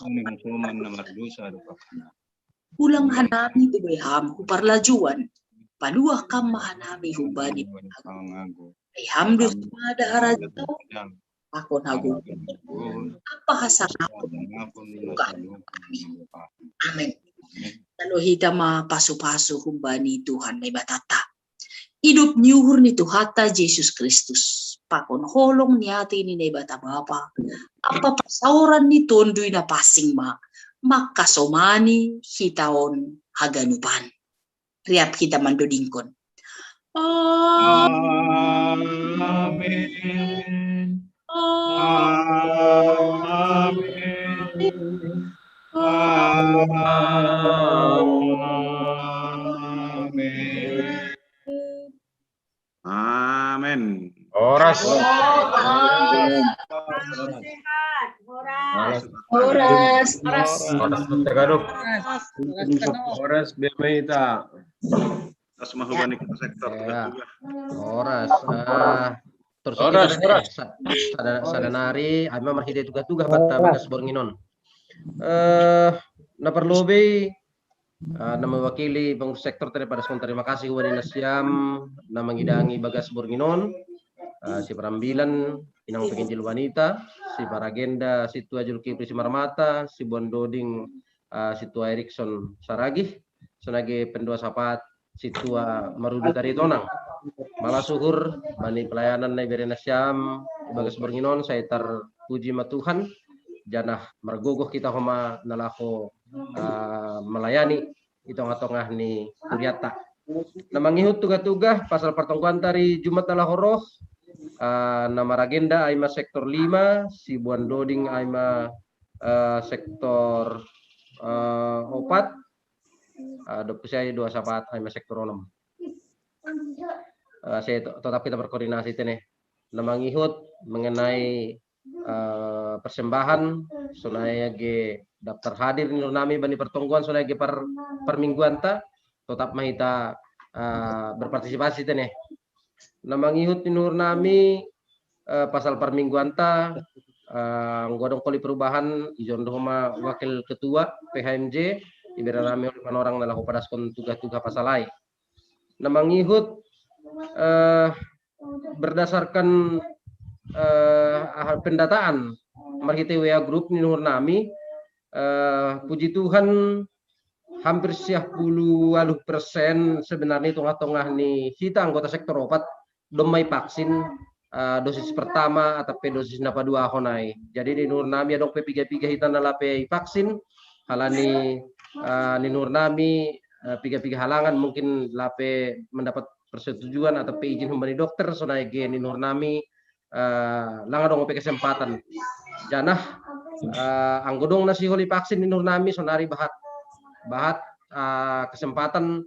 ulang hanami tubeham huparlajuan paluah kam mahanami hubani ay hamdus mada harajo ako nago apa hasangapon amin lalu hita pasu-pasu humbani Tuhan na batata hidup niuhur ni Tuhata Yesus Kristus pakon holong niati ni nebata bapa apa pasauran ni tondoy na pasing makasomani hitaon haganupan riap kita mandodingkon Amin. Amin. Amin. Horas. Horas Bemita. Asma hubani kita sektor. Horas. Terus sadanari ama marhide tuga-tuga batta bagas bornginon. Na perlobe na mewakili pengurus sektor daripada sekon terima kasih kepada Nasiam na mengidangi bagas bornginon si Perambilan, Inang Penginjil Wanita, si Paragenda, si Tua Julkipli Simarmata, si Buan Doding, si Tua Erikson Saragih, senage pendua sapat, si Tua Marudu Taritonang. Malah suhur, bani pelayanan na Iberena Syam, Bagas Bornginon, saya terpuji matuhan, janah margogoh kita homa nalako melayani itong-atongah ni Kuryata. Namangihut tuga-tuga pasal pertongkuan tari Jumat nalahoroh, nama Ragenda aima sektor 5, si Buan Doding aima sektor 4, saya 2 sahabat aima sektor 6. Saya tetap kita berkoordinasi teneh. Namangihut mengenai persembahan sonaya ge daftar hadir ni nami bani pertongkuan sonaya ge per mingguan ta tetap mahita berpartisipasi teneh. Namangihut ni nur nami pasal per mingguan ta nggodong koli perubahan ijon dohma wakil ketua PHMJ ibera rame oleh panorang nalah padaskon tugas-tugas pasalai. Namangihut berdasarkan pendataan marhite WA Group ni nur nami puji Tuhan hampir 90% sebenarnya tengah-tengah ni kita anggota sektor opat domai vaksin dosis pertama atau dosis napa 2 honai. Jadi di nur nami adong P3 hitan nalape vaksin halani ni nur nami 3 halangan mungkin lape mendapat persetujuan atau izin memberi dokter sonai ge ni nur nami langga dong kesempatan janah anggodong nasi holi vaksin di nur nami sonari bahat kesempatan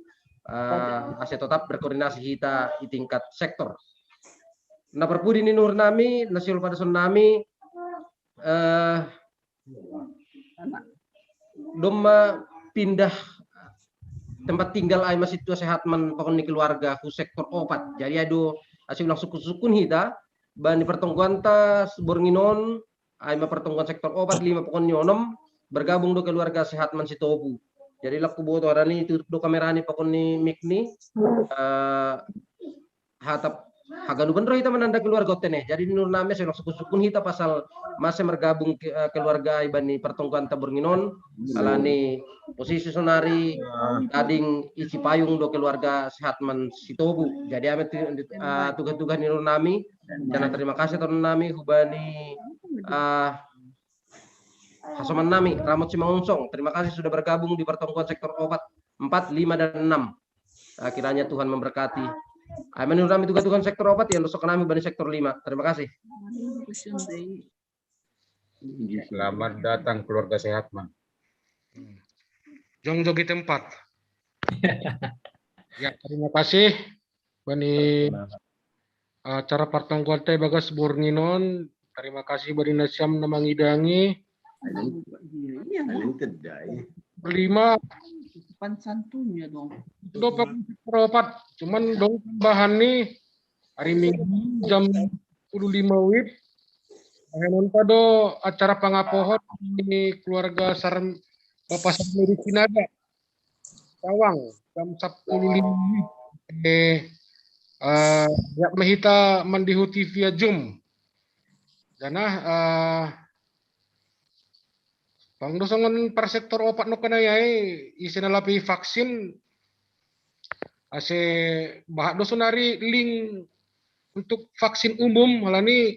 aset tetap berkoordinasi kita di tingkat sektor. Nah perpudi ni nur nami nasi holi pada son nami doma pindah tempat tinggal ay masih tua sehat man pakon ni keluarga ku sektor opat. Jadi ado asyik ulang sukun hita bani pertongkuan tas Bornginon ay pertongkuan sektor opat 5 pakon nyonom bergabung do keluarga sehat man si Tobu. Jadi laku boto arani tutup do kamera ni pakon ni mik ni hatap haganu benro hita menanda keluarga teneh. Jadi nur name saya sukun hita pasal masih bergabung keluarga ibani pertongkuan ta Bornginon alani posisi sonari ading isi payung do keluarga sehat man si Tobu. Jadi ame tugas-tugas ni nur nami dan terima kasih tahun nami hubani Hasoman nami Ramot Simangunsong. Terima kasih sudah bergabung di pertongkuan sektor opat 4, 5 dan 6. Kiranya Tuhan memberkati. Menurut kami tugas-tugas sektor opat yang dosok kami bani sektor 5. Terima kasih. Selamat datang keluarga sehat, Man. Jong jogi tempat. Ya, terima kasih bani acara pertongkuan teh Bagas Bornginon. Terima kasih bani Nasyam namangidangi. Berlima santunya dong. Dopak peropat, cuman dong tambahan nih hari Minggu jam 15 WIB. Nonton do acara pangapohon ini keluarga Sarem Bapak Sarmedi Sinada Cawang jam 10.05 ya mahita mandihuti via Zoom. Janah Bang dosongan per sektor opat no kanayai isi nalapi vaksin ase bahak dosonari link untuk vaksin umum malani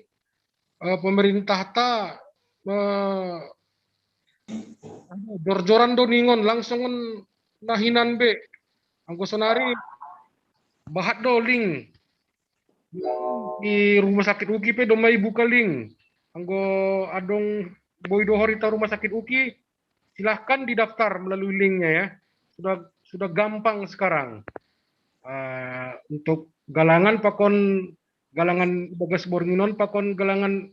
pemerintah ta jor-joran do ningon langsung nahinan be anggo sonari bahak do link di rumah sakit UGI pe do mai buka link anggo adong Boy Dohorita rumah sakit UKI, silahkan didaftar melalui linknya ya. Sudah gampang sekarang. Untuk galangan Bagas Bornginon pakon galangan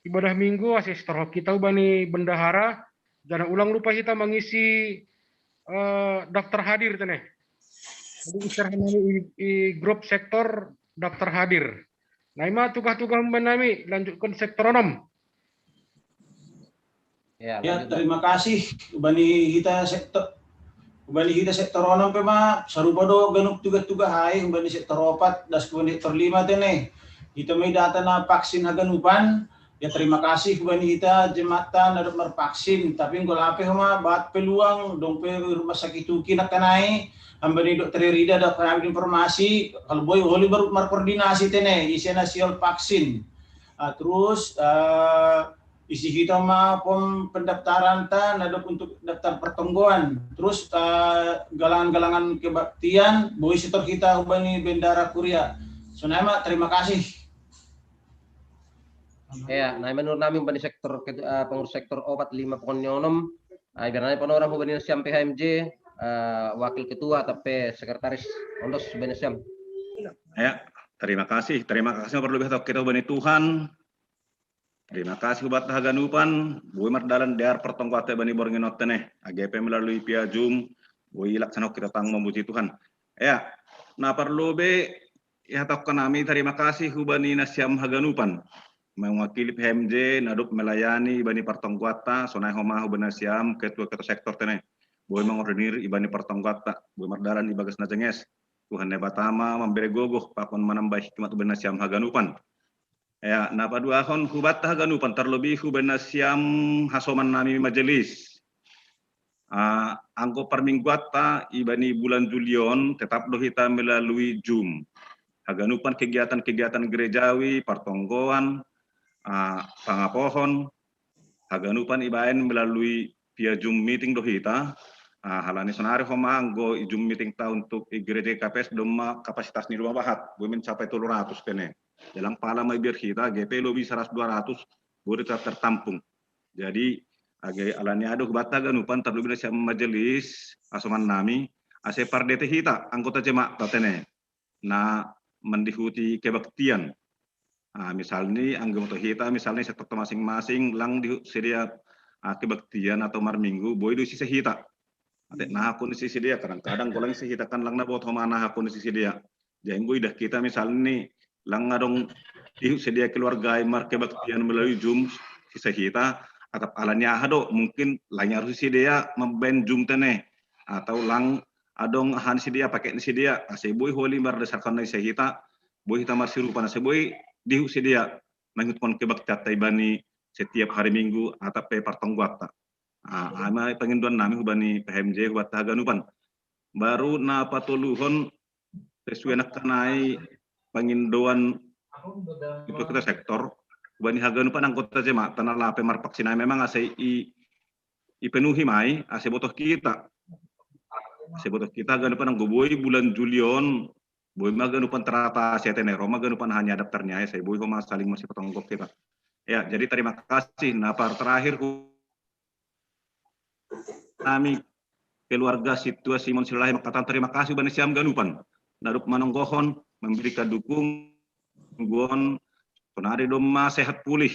ibadah minggu asistor kita bani bendahara. Jangan ulang lupa kita mengisi daftar hadir teneh. Jadi i grup sektor daftar hadir. Nah, ima tugas-tugas menami lanjutkan sektor 6. Ya, terima kasih ubani kita sektor 6 pe ma sarupa do ganuk tugas-tugas hai ubani sektor 4 das ubani sektor 5 tene Kita may data na vaksin haganupan. Ya terima kasih Bani kita jematan ada mervaksin. Tapi nggak lape hama bat peluang dong pe rumah sakit Uki nak kanai. Ambani dokter Rida ada kami informasi kalau boy holi baru merkoordinasi tene isi nasional vaksin. Terus isi kita mah pom pendaftaran tan ada untuk daftar pertonggoan. Terus galangan-galangan kebaktian boy setor kita Bani Bendara Kuria. Sonama terima kasih. Ya, nah menurut kami bani sektor pengurus sektor obat 5 pengonyonom, biarnya orang bani siam PHMJ, wakil ketua tapi sekretaris ondos bani siam. Ya, terima kasih perlu kita bani Tuhan. Terima kasih buat haganupan, bui mardalan dear pertongkate bani borngenot teneh, AGP melalui via Zoom, bui laksana kita tang memuji Tuhan. Ya, nah perlu be ya takkan kami terima kasih bani nasiam haganupan. Mewakili PMJ naduk melayani ibani pertongkuata sonai homa hubana siam ketua sektor tene boy mengordinir ibani pertongkuata boy mardalan ibagas najenges Tuhan nebatama memberi gogoh pakon menambah hikmat hubana siam haganupan ya napa dua hon hubat haganupan terlebih hubana siam hasoman nami majelis angko permingguata ibani bulan Julion tetap dohita melalui Zoom haganupan kegiatan-kegiatan gerejawi pertonggoan pangapohon haganupan ibaen melalui via Zoom meeting dohita halani sonari homa anggo Zoom meeting ta untuk gereja KPS doma kapasitas ni rumah bahat boleh mencapai 300 kene dalam pala mai biar kita GP lebih 100-200 boleh tertampung jadi age alani ado bata ganupan terlebih siam majelis asoman nami ase pardete hita anggota jemaat tatene na mendihuti kebaktian misalnya anggota kita misalnya sektor masing-masing lang disedia kebaktian atau mar minggu boy di sisi kita nah aku di sisi dia kadang-kadang kalau sisi kita kan lang na bot mana aku di sisi dia jadi gue dah kita misalnya nih lang ngadong sedia keluarga mar kebaktian melalui Zoom sisi kita atau alanya hado mungkin lainnya harus sisi dia memben Zoom tene atau lang adong han sisi dia pakai sisi dia boy holy mar dasarkan sisi kita boy kita masih rupa nasi boy dihusi dia mengikutkan kebaktian ibani setiap hari Minggu atau pertongguata. Ama penginduan nami hubani PMJ buat haganupan. Baru na patuluhon sesuai nak kenai penginduan itu kita sektor hubani haganupan anggota jemaat tanah lape mar vaksinai memang asai ipenuhi mai asai botoh kita. Asai botoh kita haganupan anggoboi bulan Julion boy maganupan terata setene Roma ganupan hanya daftarnya ya saya boy homa saling masih petonggok kita ya jadi terima kasih nah par terakhir kami keluarga situasi Simon Silahi makatan terima kasih bani siam ganupan naruk manonggohon memberikan dukungan penari doma sehat pulih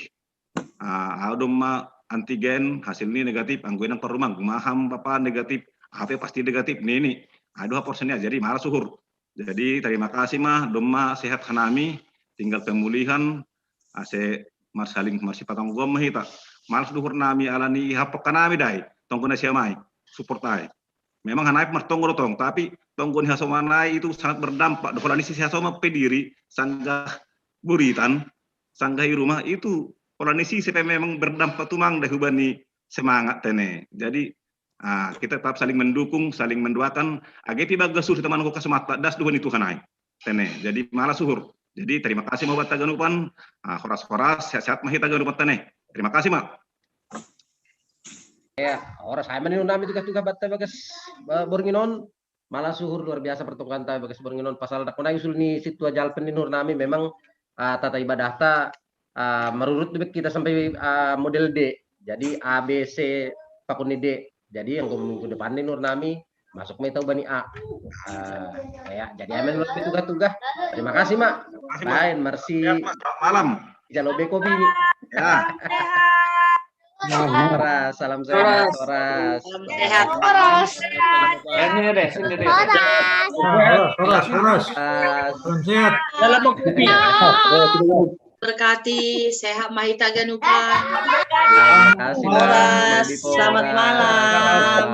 doma antigen hasil ini negatif angguenan per rumah gumaham bapak negatif apa pasti negatif ini aduh porsinya jadi malah suhur. Jadi terima kasih mah doma sehat hanami tinggal pemulihan ase marsaling masih patang gom mahita malas duhur nami alani hapok kanami dai tongkona siamai support ai memang hanai martonggo tong tapi tonggon hasomanai itu sangat berdampak dokolani sisi hasoma pediri sanggah buritan sanggah rumah itu kolani sisi memang berdampak tumang dahubani semangat tene jadi kita tetap saling mendukung, saling mendoakan. Agepi bagas suh teman ko kasumata das duhan itu kanai. Tene. Jadi malah suhur. Jadi terima kasih mau buat taganupan. Horas-horas sehat-sehat mah kita ganupan tene. Terima kasih mak. Ya, horas saya meninu nami tugas-tugas batta bagas bornginon malah suhur luar biasa pertukaran ta bagas bornginon pasal dakona usul ni situa jalpen ni nur nami memang tata ibadah ta merurut kita sampai model D. Jadi A B C pakuni D. Jadi yang ke depan ini nur nami masuk metau bani A. Ya, jadi amin lebih tugas-tugas. Terima kasih mak. Lain, merci. Malam. Jalobe kopi ini. Ya. Horas, salam sehat, horas. Salam sehat. Horas. Ini deh, sini deh. Horas. Salam sehat. Dalam kopi. Berkati sehat mahita ganupan. Terima kasih. Horas, selamat malam.